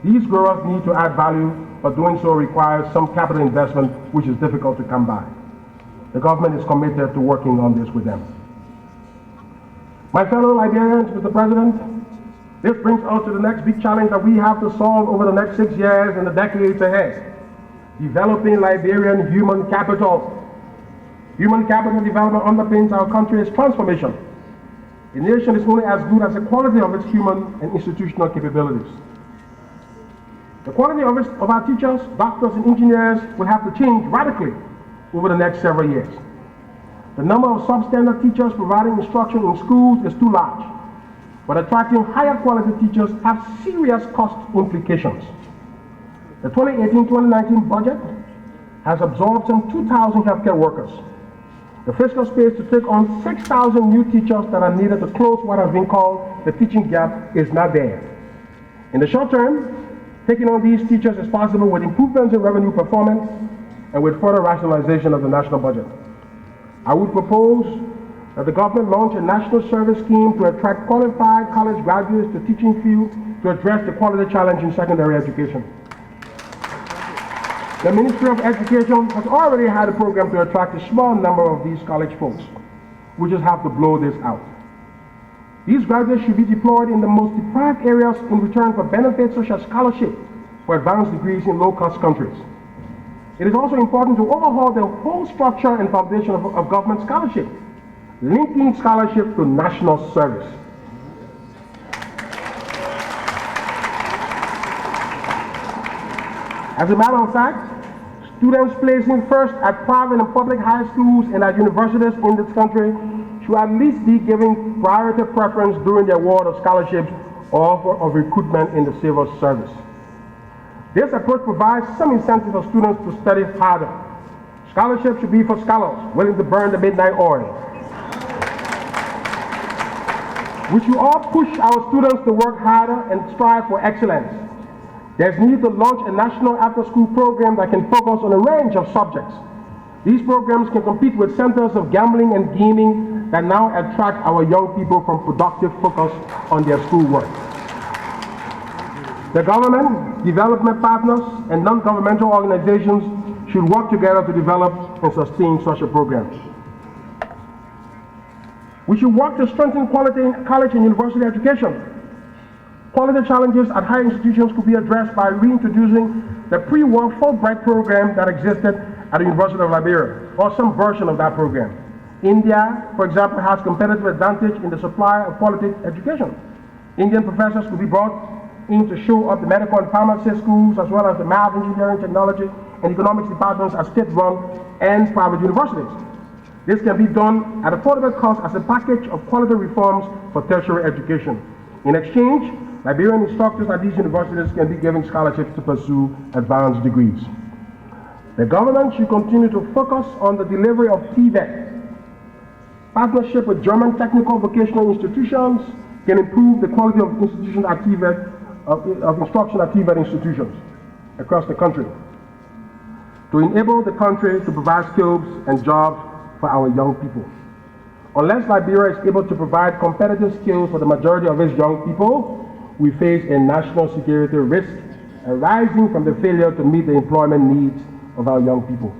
Speaker 5: These growers need to add value, but doing so requires some capital investment, which is difficult to come by. The government is committed to working on this with them. My fellow Liberians, Mr. President, this brings us to the next big challenge that we have to solve over the next 6 years and the decades ahead. Developing Liberian human capital. Human capital development underpins our country's transformation. A nation is only as good as the quality of its human and institutional capabilities. The quality of our teachers, doctors, and engineers will have to change radically over the next several years. The number of substandard teachers providing instruction in schools is too large, but attracting higher quality teachers have serious cost implications. The 2018-2019 budget has absorbed some 2,000 healthcare workers. The fiscal space to take on 6,000 new teachers that are needed to close what has been called the teaching gap is not there. In the short term, taking on these teachers is possible with improvements in revenue performance and with further rationalization of the national budget. I would propose that the government launch a national service scheme to attract qualified college graduates to teaching field to address the quality challenge in secondary education. The Ministry of Education has already had a program to attract a small number of these college folks. We just have to blow this out. These graduates should be deployed in the most deprived areas in return for benefits such as scholarship for advanced degrees in low-cost countries. It is also important to overhaul the whole structure and foundation of government scholarship, linking scholarship to national service. As a matter of fact, students placing first at private and public high schools and at universities in this country should at least be given priority preference during the award of scholarships or offer of recruitment in the civil service. This approach provides some incentive for students to study harder. Scholarships should be for scholars willing to burn the midnight oil. We should all push our students to work harder and strive for excellence. There's need to launch a national after-school program that can focus on a range of subjects. These programs can compete with centers of gambling and gaming that now attract our young people from productive focus on their schoolwork. The government, development partners, and non-governmental organizations should work together to develop and sustain such a program. We should work to strengthen quality in college and university education. Quality challenges at higher institutions could be addressed by reintroducing the pre-war Fulbright program that existed at the University of Liberia, or some version of that program. India, for example, has competitive advantage in the supply of quality education. Indian professors could be brought in to show up the medical and pharmacy schools, as well as the math, engineering, technology, and economics departments at state-run and private universities. This can be done at affordable cost as a package of quality reforms for tertiary education. In exchange, Liberian instructors at these universities can be given scholarships to pursue advanced degrees. The government should continue to focus on the delivery of TVET. Partnership with German technical vocational institutions can improve the quality of institution at TVET, of instruction at TVET institutions across the country, to enable the country to provide skills and jobs for our young people. Unless Liberia is able to provide competitive skills for the majority of its young people, we face a national security risk arising from the failure to meet the employment needs of our young people.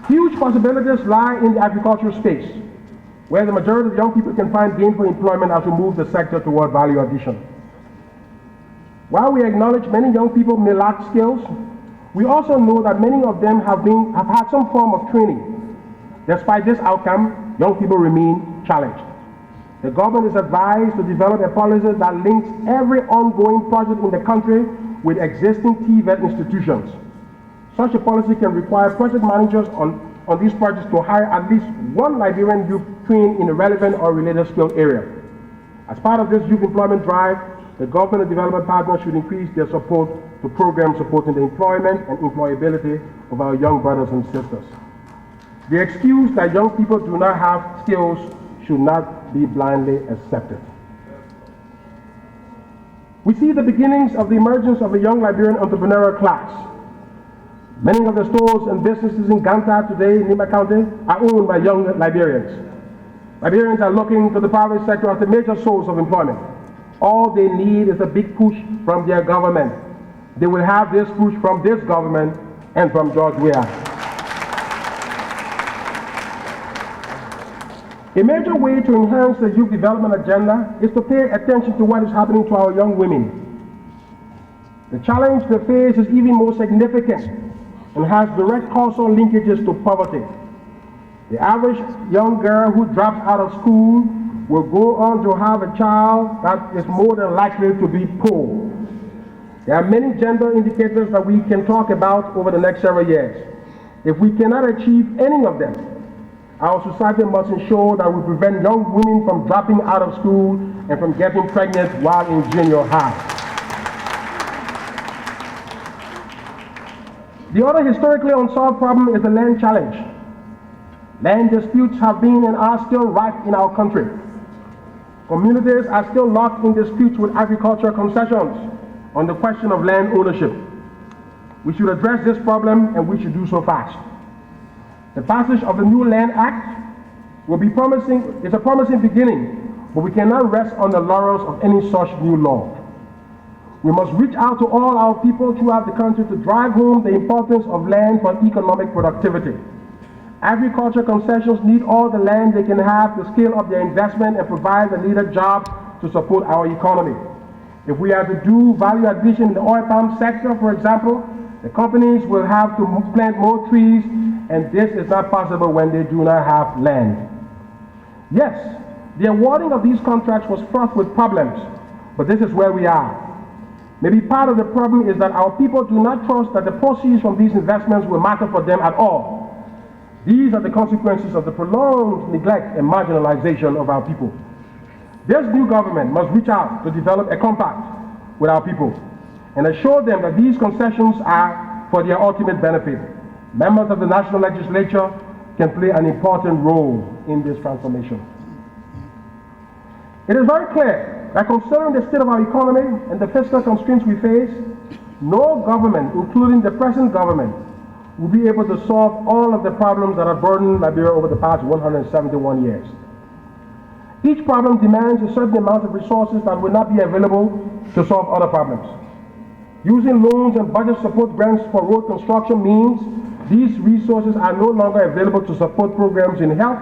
Speaker 5: Huge possibilities lie in the agricultural space, where the majority of young people can find gainful employment as we move the sector toward value addition. While we acknowledge many young people may lack skills, we also know that many of them have had some form of training. Despite this outcome, young people remain challenged. The government is advised to develop a policy that links every ongoing project in the country with existing TVET institutions. Such a policy can require project managers on these projects to hire at least one Liberian youth trained in a relevant or related skill area. As part of this youth employment drive, the government and development partners should increase their support to programs supporting the employment and employability of our young brothers and sisters. The excuse that young people do not have skills should not be blindly accepted. We see the beginnings of the emergence of a young Liberian entrepreneurial class. Many of the stores and businesses in Ganta today in Nima County are owned by young Liberians. Liberians are looking to the private sector as a major source of employment. All they need is a big push from their government. They will have this push from this government and from George Weah. A major way to enhance the youth development agenda is to pay attention to what is happening to our young women. The challenge they face is even more significant and has direct causal linkages to poverty. The average young girl who drops out of school will go on to have a child that is more than likely to be poor. There are many gender indicators that we can talk about over the next several years. If we cannot achieve any of them, our society must ensure that we prevent young women from dropping out of school and from getting pregnant while in junior high. The other historically unsolved problem is the land challenge. Land disputes have been and are still rife in our country. Communities are still locked in disputes with agricultural concessions on the question of land ownership. We should address this problem, and we should do so fast. The passage of the new Land Act will be promising. It's a promising beginning, but we cannot rest on the laurels of any such new law. We must reach out to all our people throughout the country to drive home the importance of land for economic productivity. Agriculture concessions need all the land they can have to scale up their investment and provide the needed jobs to support our economy. If we are to do value addition in the oil palm sector, for example, the companies will have to plant more trees, and this is not possible when they do not have land. Yes, the awarding of these contracts was fraught with problems, but this is where we are. Maybe part of the problem is that our people do not trust that the proceeds from these investments will matter for them at all. These are the consequences of the prolonged neglect and marginalization of our people. This new government must reach out to develop a compact with our people and assure them that these concessions are for their ultimate benefit. Members of the national legislature can play an important role in this transformation. It is very clear that considering the state of our economy and the fiscal constraints we face, no government, including the present government, will be able to solve all of the problems that have burdened Liberia over the past 171 years. Each problem demands a certain amount of resources that will not be available to solve other problems. Using loans and budget support grants for road construction means these resources are no longer available to support programs in health,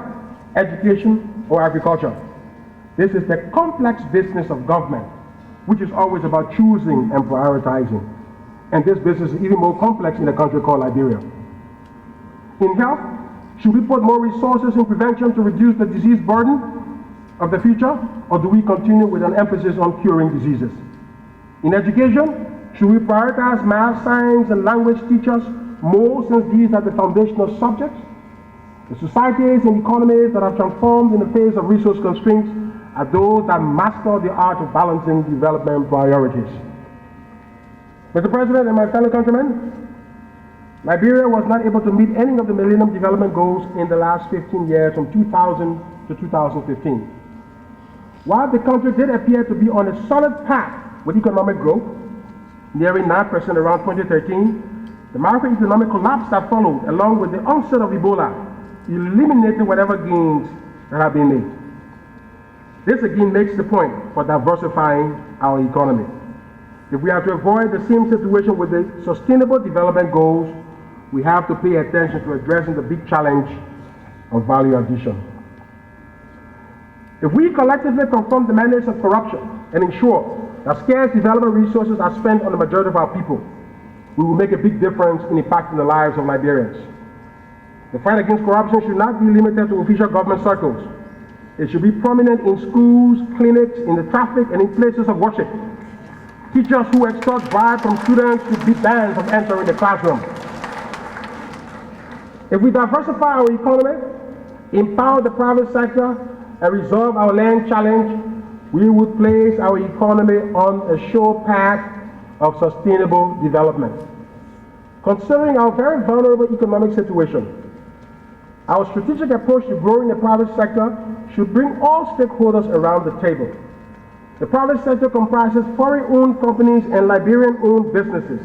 Speaker 5: education, or agriculture. This is the complex business of government, which is always about choosing and prioritizing. And this business is even more complex in a country called Liberia. In health, should we put more resources in prevention to reduce the disease burden of the future, or do we continue with an emphasis on curing diseases? In education, should we prioritize math, science, and language teachers more, since these are the foundational subjects? The societies and economies that have transformed in the face of resource constraints are those that master the art of balancing development priorities. Mr. President and my fellow countrymen, Liberia was not able to meet any of the Millennium Development Goals in the last 15 years, from 2000 to 2015. While the country did appear to be on a solid path with economic growth, nearing 9% around 2013, the macroeconomic collapse that followed, along with the onset of Ebola, eliminated whatever gains that have been made. This again makes the point for diversifying our economy. If we are to avoid the same situation with the Sustainable Development Goals, we have to pay attention to addressing the big challenge of value addition. If we collectively confront the menace of corruption and ensure that scarce development resources are spent on the majority of our people, we will make a big difference in impacting the lives of Liberians. The fight against corruption should not be limited to official government circles. It should be prominent in schools, clinics, in the traffic, and in places of worship. Teachers who extort bribes from students should be banned from entering the classroom. If we diversify our economy, empower the private sector, and resolve our land challenge, we would place our economy on a sure path of sustainable development. Considering our very vulnerable economic situation, our strategic approach to growing the private sector should bring all stakeholders around the table. The private sector comprises foreign-owned companies and Liberian-owned businesses.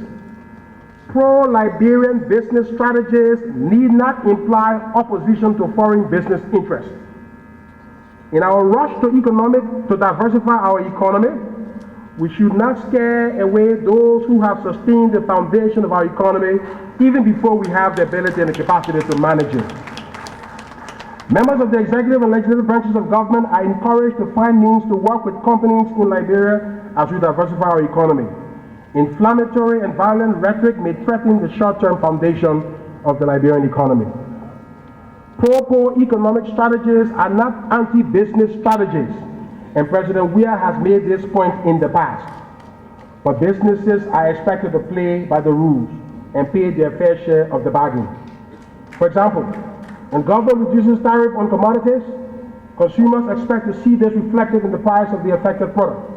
Speaker 5: Pro-Liberian business strategies need not imply opposition to foreign business interests. In our rush to diversify our economy, we should not scare away those who have sustained the foundation of our economy even before we have the ability and the capacity to manage it. Members of the executive and legislative branches of government are encouraged to find means to work with companies in Liberia as we diversify our economy. Inflammatory and violent rhetoric may threaten the short-term foundation of the Liberian economy. Pro-poor economic strategies are not anti-business strategies, and President Weah has made this point in the past. But businesses are expected to play by the rules and pay their fair share of the bargain. For example, when government reduces tariff on commodities, consumers expect to see this reflected in the price of the affected product.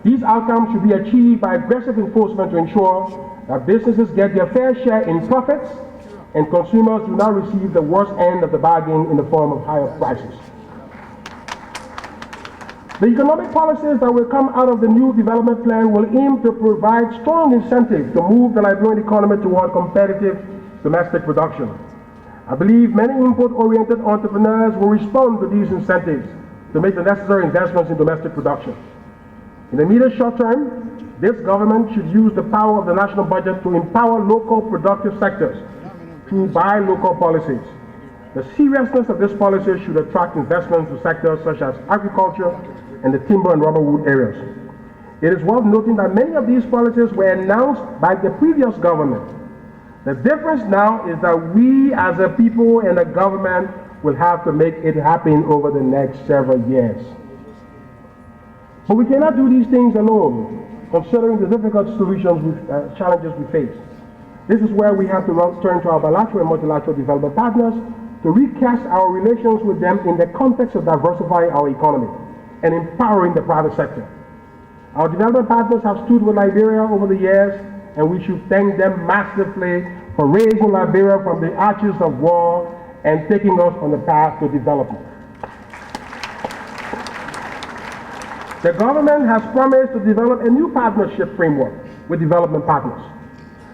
Speaker 5: These outcomes should be achieved by aggressive enforcement to ensure that businesses get their fair share in profits and consumers do not receive the worst end of the bargain in the form of higher prices. The economic policies that will come out of the new development plan will aim to provide strong incentives to move the Liberian economy toward competitive domestic production. I believe many import-oriented entrepreneurs will respond to these incentives to make the necessary investments in domestic production. In the immediate short term, this government should use the power of the national budget to empower local productive sectors through buy local policies. The seriousness of this policy should attract investments to sectors such as agriculture and the timber and rubber wood areas. It is worth noting that many of these policies were announced by the previous government. The difference now is that we as a people and the government will have to make it happen over the next several years. But we cannot do these things alone, considering the difficult challenges we face. This is where we have to turn to our bilateral and multilateral development partners to recast our relations with them in the context of diversifying our economy and empowering the private sector. Our development partners have stood with Liberia over the years, and we should thank them massively for raising Liberia from the arches of war and taking us on the path to development. The government has promised to develop a new partnership framework with development partners.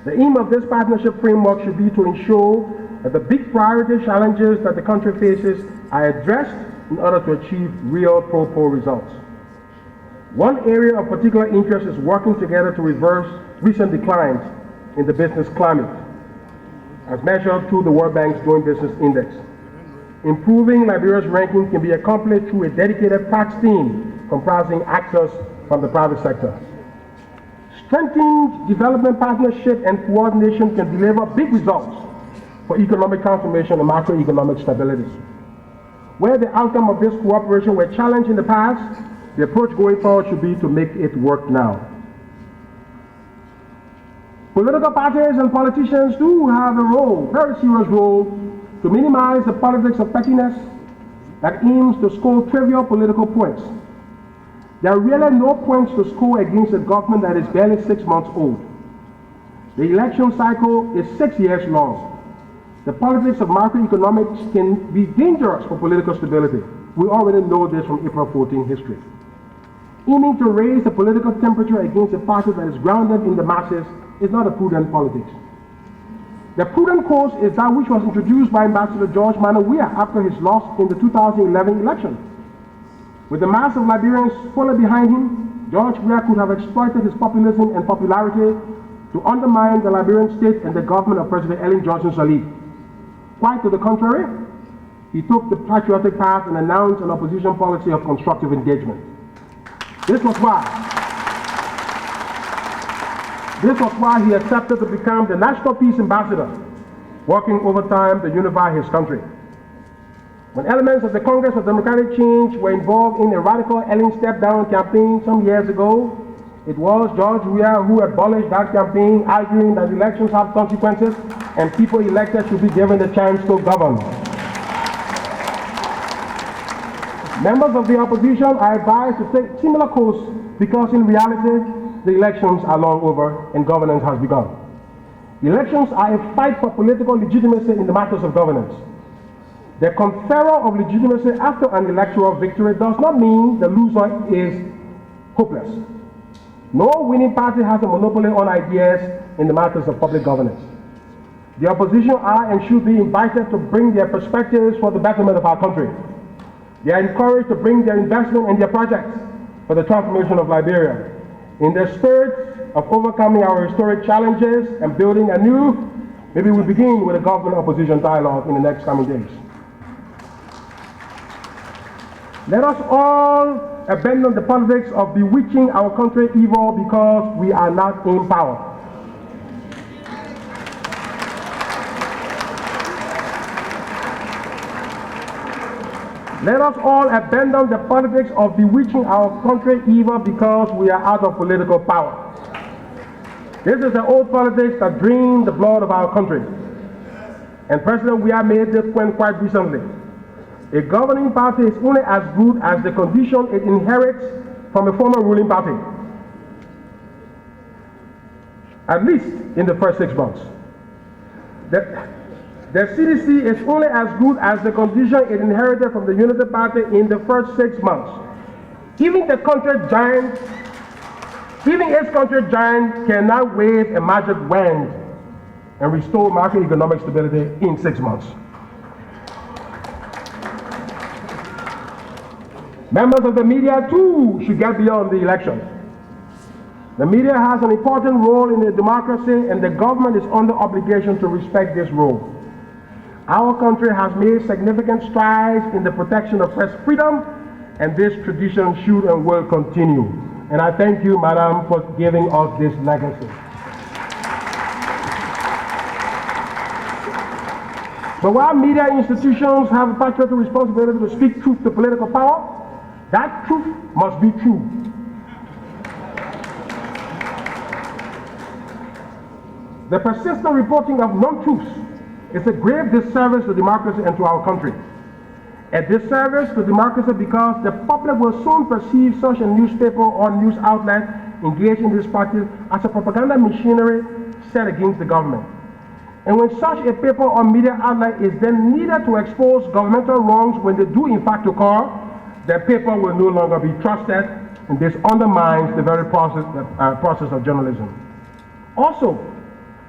Speaker 5: The aim of this partnership framework should be to ensure that the big priority challenges that the country faces are addressed in order to achieve real pro-poor results. One area of particular interest is working together to reverse recent declines in the business climate, as measured through the World Bank's Doing Business Index. Improving Liberia's ranking can be accomplished through a dedicated tax team comprising actors from the private sector. Strengthened development partnership and coordination can deliver big results for economic transformation and macroeconomic stability. Where the outcome of this cooperation were challenged in the past, the approach going forward should be to make it work now. Political parties and politicians do have a role, very serious role, to minimize the politics of pettiness, that aims to score trivial political points. There are really no points to score against a government that is barely 6 months old. The election cycle is 6 years long. The politics of macroeconomics can be dangerous for political stability. We already know this from April 14 history. Aiming to raise the political temperature against a party that is grounded in the masses is not a prudent politics. The prudent course is that which was introduced by Ambassador George Weah after his loss in the 2011 election. With the mass of Liberians fully behind him, George Weah could have exploited his populism and popularity to undermine the Liberian state and the government of President Ellen Johnson Sirleaf. Quite to the contrary, he took the patriotic path and announced an opposition policy of constructive engagement. This was why he accepted to become the National Peace Ambassador, working overtime to unify his country. When elements of the Congress of Democratic Change were involved in a radical Ellen step-down campaign some years ago, it was George Weah who abolished that campaign, arguing that elections have consequences and people elected should be given the chance to govern. Members of the opposition are advised to take similar course because in reality, the elections are long over and governance has begun. Elections are a fight for political legitimacy in the matters of governance. The conferral of legitimacy after an electoral victory does not mean the loser is hopeless. No winning party has a monopoly on ideas in the matters of public governance. The opposition are and should be invited to bring their perspectives for the betterment of our country. They are encouraged to bring their investment and their projects for the transformation of Liberia. In the spirit of overcoming our historic challenges and building anew, maybe we begin with a government-opposition dialogue in the next coming days. Let us all abandon the politics of bewitching our country evil because we are not in power. Let us all abandon the politics of bewitching our country evil because we are out of political power. This is the old politics that drained the blood of our country. And President Weah made this point quite recently. A governing party is only as good as the condition it inherits from a former ruling party, at least in the first 6 months. The CDC is only as good as the condition it inherited from the Unity Party in the first 6 months. Even its country giant cannot wave a magic wand and restore macroeconomic stability in 6 months. Members of the media too should get beyond the elections. The media has an important role in the democracy and the government is under obligation to respect this role. Our country has made significant strides in the protection of press freedom, and this tradition should and will continue. And I thank you, Madam, for giving us this legacy. But while media institutions have a patriotic responsibility to speak truth to political power, that truth must be true. The persistent reporting of non-truths is a grave disservice to democracy and to our country. A disservice to democracy because the public will soon perceive such a newspaper or news outlet engaged in this practice as a propaganda machinery set against the government. And when such a paper or media outlet is then needed to expose governmental wrongs when they do in fact occur, the paper will no longer be trusted, and this undermines the very process of journalism. Also,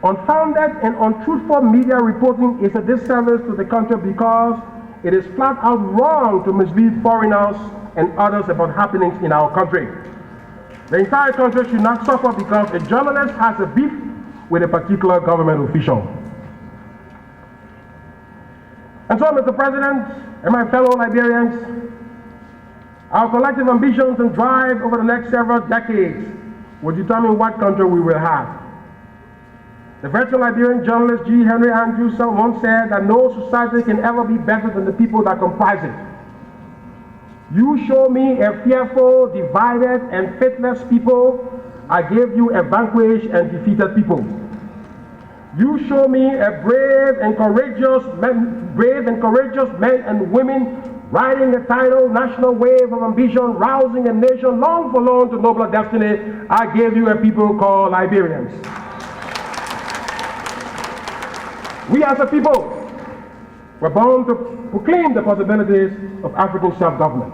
Speaker 5: unfounded and untruthful media reporting is a disservice to the country because it is flat out wrong to mislead foreigners and others about happenings in our country. The entire country should not suffer because a journalist has a beef with a particular government official. And so, Mr. President and my fellow Liberians, our collective ambitions and drive over the next several decades will determine what country we will have. The veteran Liberian journalist G. Henry Andrews once said that no society can ever be better than the people that comprise it. You show me a fearful, divided, and faithless people, I give you a vanquished and defeated people. You show me a brave and courageous men and women riding the tidal national wave of ambition, rousing a nation long forlorn to nobler destiny, I gave you a people called Liberians. We as a people were born to proclaim the possibilities of African self-government.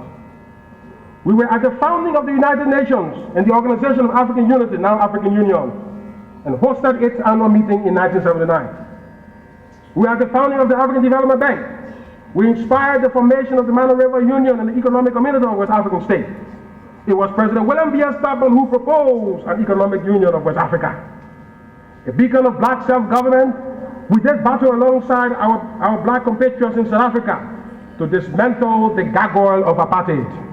Speaker 5: We were at the founding of the United Nations and the Organization of African Unity, now African Union, and hosted its annual meeting in 1979. We were at the founding of the African Development Bank. We inspired the formation of the Mano River Union and the Economic Community of West African States. It was President William B. S. Tubman who proposed an economic union of West Africa. A beacon of black self-government, we did battle alongside our black compatriots in South Africa to dismantle the gargoyle of apartheid.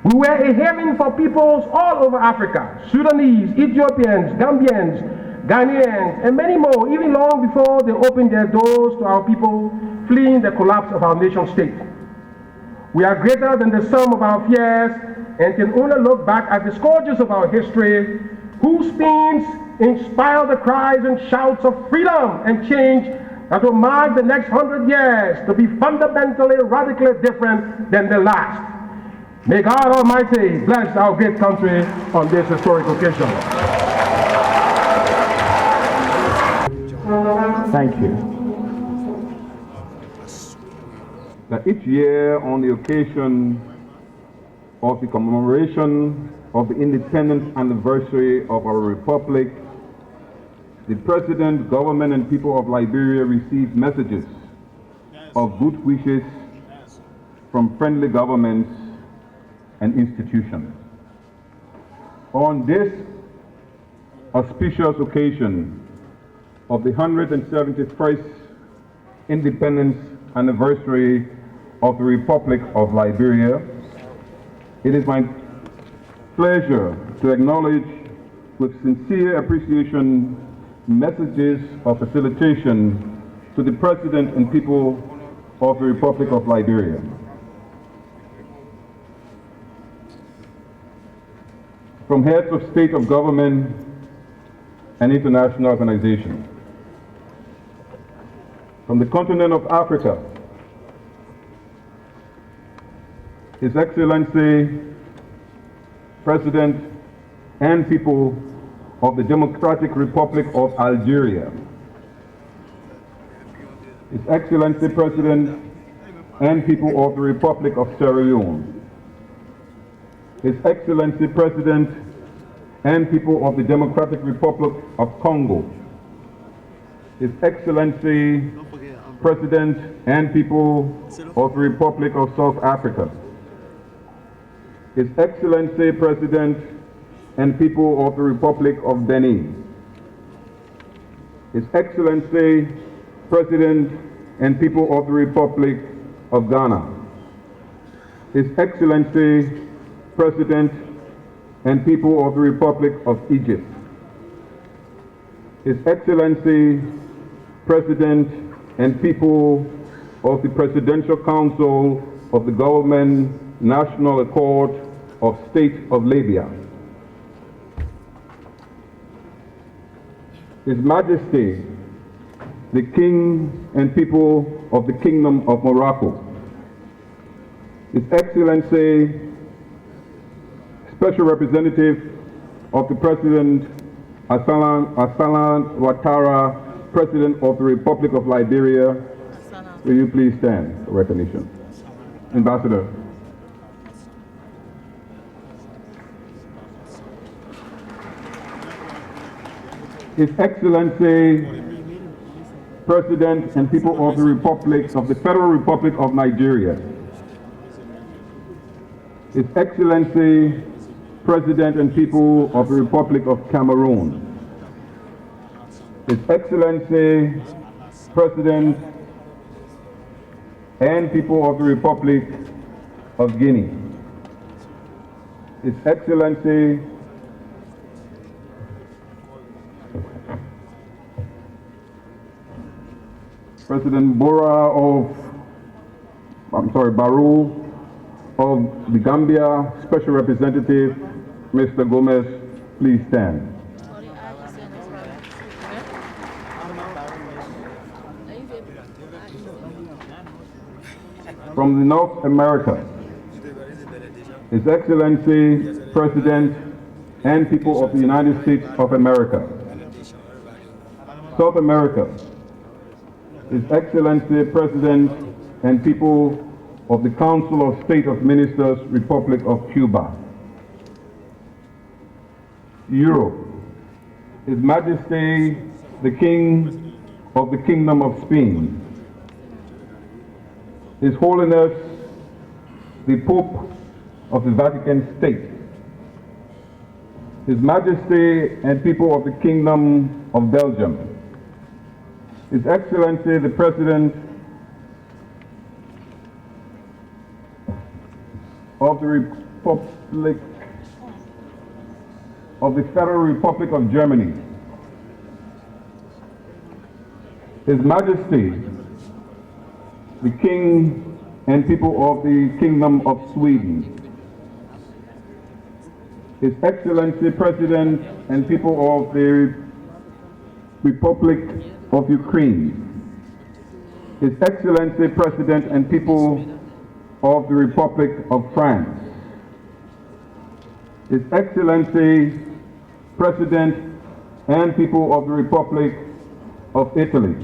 Speaker 5: We were a haven for peoples all over Africa, Sudanese, Ethiopians, Gambians, Ghanaians, and many more, even long before they opened their doors to our people fleeing the collapse of our nation state. We are greater than the sum of our fears and can only look back at the scourges of our history, whose pains inspire the cries and shouts of freedom and change that will mark the next 100 years to be fundamentally, radically different than the last. May God Almighty bless our great country on this historic occasion.
Speaker 2: Thank you.
Speaker 6: That each year on the occasion of the commemoration of the independence anniversary of our republic, the President, government, and people of Liberia receive messages of good wishes from friendly governments and institutions. On this auspicious occasion of the 171st independence anniversary of the Republic of Liberia, it is my pleasure to acknowledge with sincere appreciation messages of facilitation to the President and people of the Republic of Liberia. From heads of state of government and international organizations. From the continent of Africa, His Excellency, President and people of the Democratic Republic of Algeria, His Excellency, President and people of the Republic of Sierra Leone, His Excellency, President and people of the Democratic Republic of Congo, His Excellency, President and people of the Republic of South Africa, His Excellency, President and people of the Republic of Benin, His Excellency, President and people of the Republic of Ghana, His Excellency, President and people of the Republic of Egypt, His Excellency, President and people of the Presidential Council of the Government National Accord of State of Libya, His Majesty, the King and people of the Kingdom of Morocco, His Excellency, Special Representative of the President Alassane Ouattara, President of the Republic of Liberia, will you please stand for recognition? Ambassador. His Excellency, President and people of the Republic of the Federal Republic of Nigeria, His Excellency, President and people of the Republic of Cameroon, His Excellency, President and people of the Republic of Guinea, His Excellency, President Barrow of the Gambia, Special Representative, Mr. Gomez, please stand. from the North America, His Excellency President and people of the United States of America. South America, His Excellency President and people of the Council of State of Ministers, Republic of Cuba. Europe, His Majesty the King of the Kingdom of Spain, His Holiness the Pope of the Vatican State, His Majesty and people of the Kingdom of Belgium, His Excellency the President of the Republic of the Federal Republic of Germany, His Majesty the King and people of the Kingdom of Sweden, His Excellency President and people of the Republic of Ukraine, His Excellency President and people of the Republic of France, His Excellency President and people of the Republic of Italy,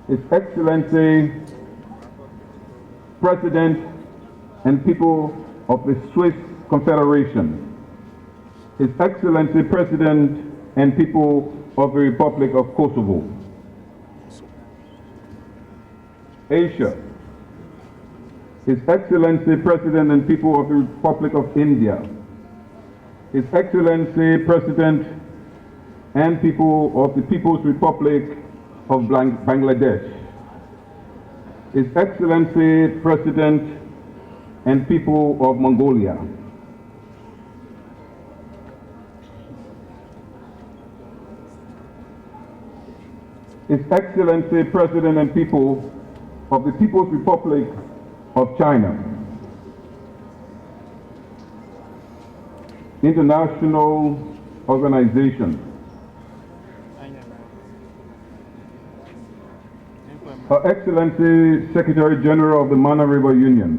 Speaker 6: His Excellency President and people of the Swiss Confederation, His Excellency President and people of the Republic of Kosovo. Asia, His Excellency President and people of the Republic of India, His Excellency President and people of the People's Republic of Bangladesh, His Excellency President and people of Mongolia, His Excellency President and people of the People's Republic of China, international organizations, Her Excellency Secretary General of the Mana River Union,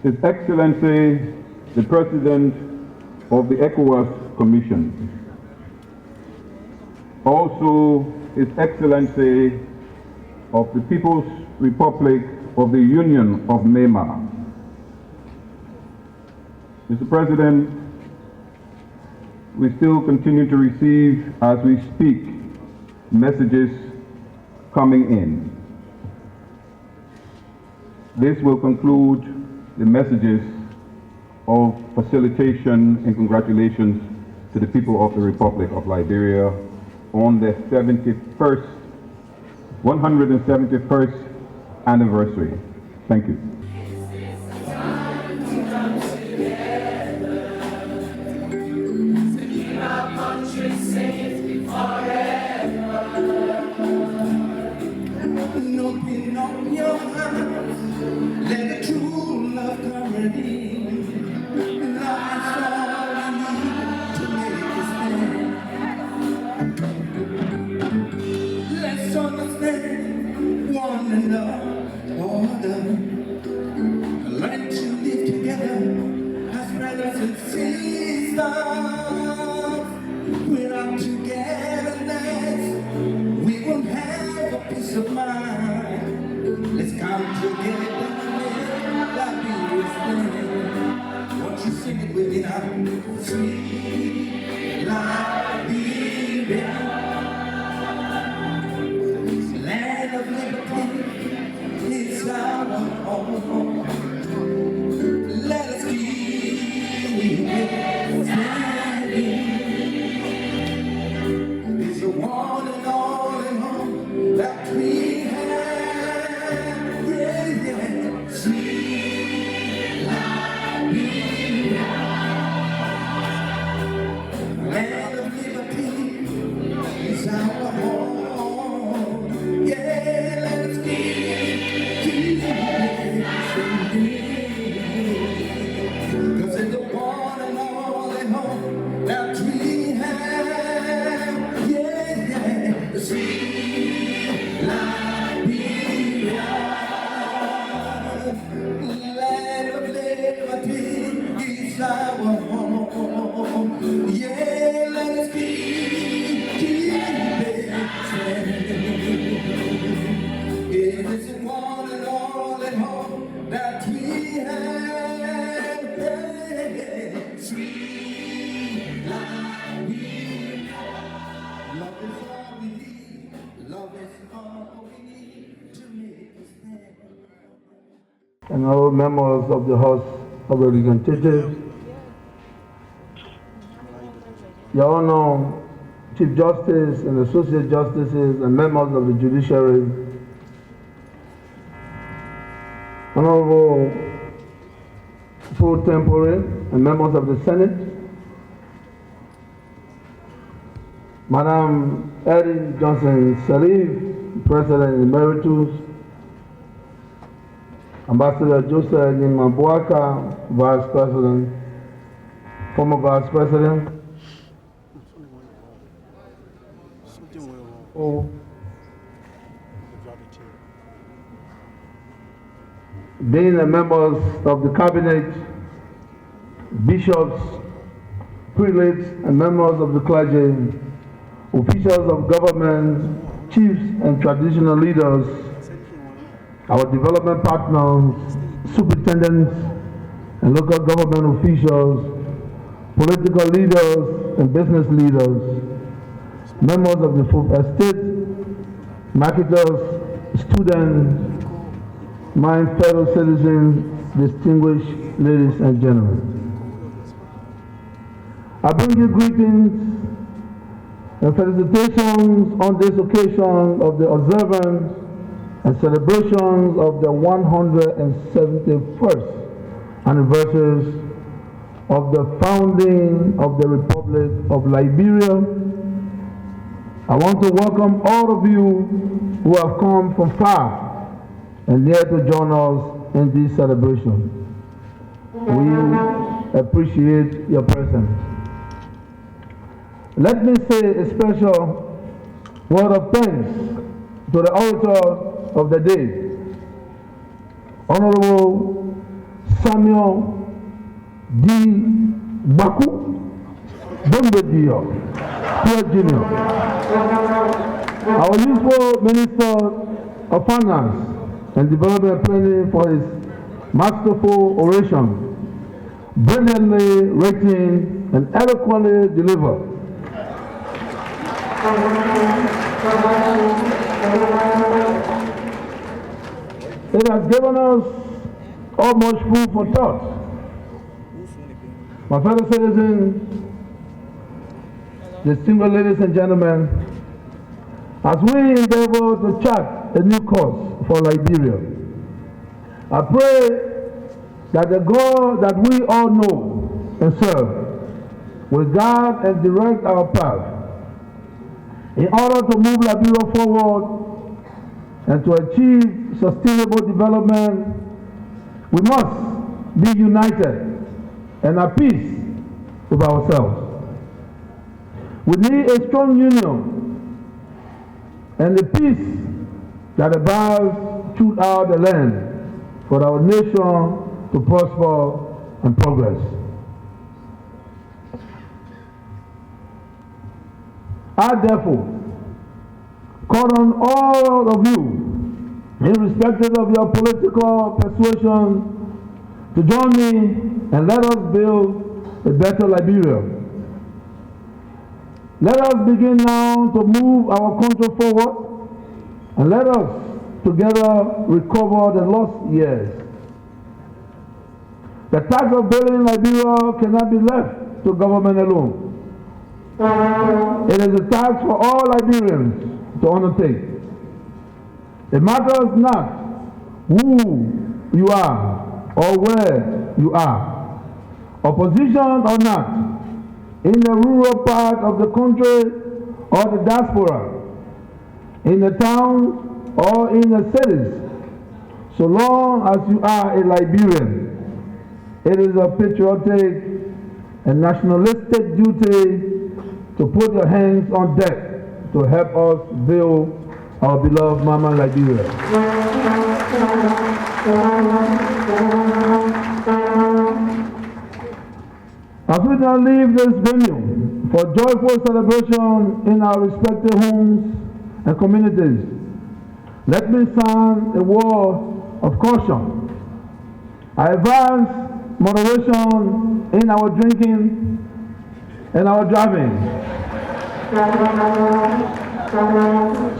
Speaker 6: His Excellency the President of the ECOWAS Commission, also His Excellency of the People's Republic of the Union of Myanmar. Mr. President, we still continue to receive, as we speak, messages coming in. This will conclude the messages of facilitation and congratulations to the people of the Republic of Liberia on their 171st anniversary. Thank you.
Speaker 7: Open up your heart, let the true love come in. Love is all you need to make a stand. Let's understand one another, learn to live together as brothers and sisters. Without togetherness, we won't have a peace of mind. Let's come together and Liberia. Won't you sing it with me now? Sweet Liberia, land of liberty, it's our home. Let us keep it standing. It's the one and only home that we have. Yeah, sweet Liberia, land of liberty.
Speaker 8: and all members of the House of Representatives, Your Honor, Chief Justice and Associate Justices and members of the Judiciary, Honorable Pro Tempore and members of the Senate, Madam Eddie Johnson Sirleaf, President Emeritus, Ambassador Joseph Nyimabwaka, Vice President, former Vice President, being the members of the Cabinet, bishops, prelates, and members of the clergy, officials of government, chiefs and traditional leaders, our development partners, superintendents and local government officials, political leaders and business leaders, members of the food estate, marketers, students, my fellow citizens, distinguished ladies and gentlemen. I bring you greetings and felicitations on this occasion of the observance and celebrations of the 171st anniversaries of the founding of the Republic of Liberia. I want to welcome all of you who have come from far and near to join us in this celebration. We appreciate your presence. Let me say a special word of thanks to the orator of the day, Honorable Samuel D. Baku Bombedio, Jr., our useful Minister of Finance and Development Planning, for his masterful oration, brilliantly written and eloquently delivered. It has given us all much food for thought. My fellow citizens, distinguished ladies and gentlemen, as we endeavor to chart a new course for Liberia, I pray that the God that we all know and serve will guide and direct our path. In order to move Liberia forward and to achieve sustainable development, we must be united and at peace with ourselves. We need a strong union and the peace that abides throughout the land for our nation to prosper and progress. I therefore call on all of you, irrespective of your political persuasion, to join me and let us build a better Liberia. Let us begin now to move our country forward, and let us together recover the lost years. The task of building Liberia cannot be left to government alone. It is a task for all Liberians to undertake. It matters not who you are or where you are, opposition or not, in the rural part of the country or the diaspora, in the towns or in the cities, so long as you are a Liberian, it is a patriotic and nationalistic duty to put your hands on deck to help us build our beloved Mama Liberia. As we now leave this venue for joyful celebration in our respective homes and communities, let me sound a word of caution. I advise moderation in our drinking and our driving,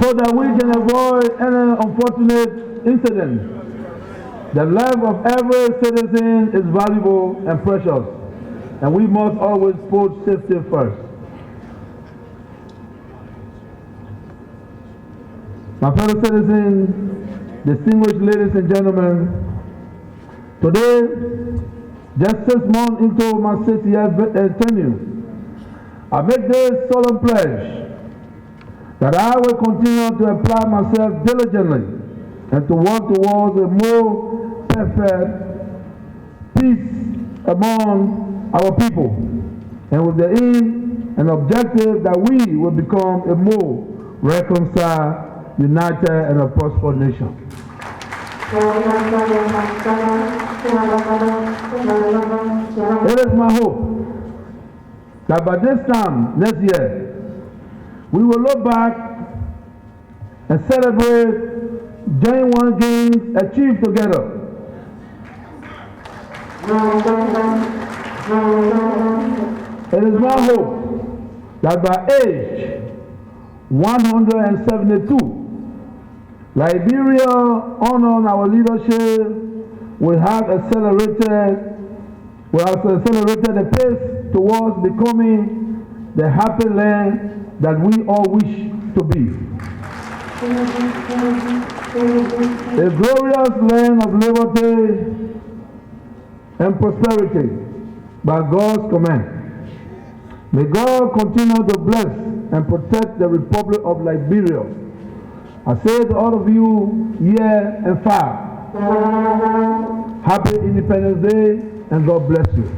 Speaker 8: so that we can avoid any unfortunate incidents The life of every citizen is valuable and precious, and we must always put safety first. My fellow citizens, distinguished ladies and gentlemen, today, just 6 months into my 6-year tenure, I make this solemn pledge that I will continue to apply myself diligently and to work towards a more perfect peace among our people, and with the aim and objective that we will become a more reconciled, united, and a prosperous nation. It is my hope that by this time next year, we will look back and celebrate genuine gains achieved together. It is my hope that by age 172, Liberia, honoring our leadership, will have accelerated the pace towards becoming the happy land that we all wish to be. A glorious land of liberty and prosperity by God's command. May God continue to bless and protect the Republic of Liberia. I say to all of you here and far, Happy Independence Day, and God bless you.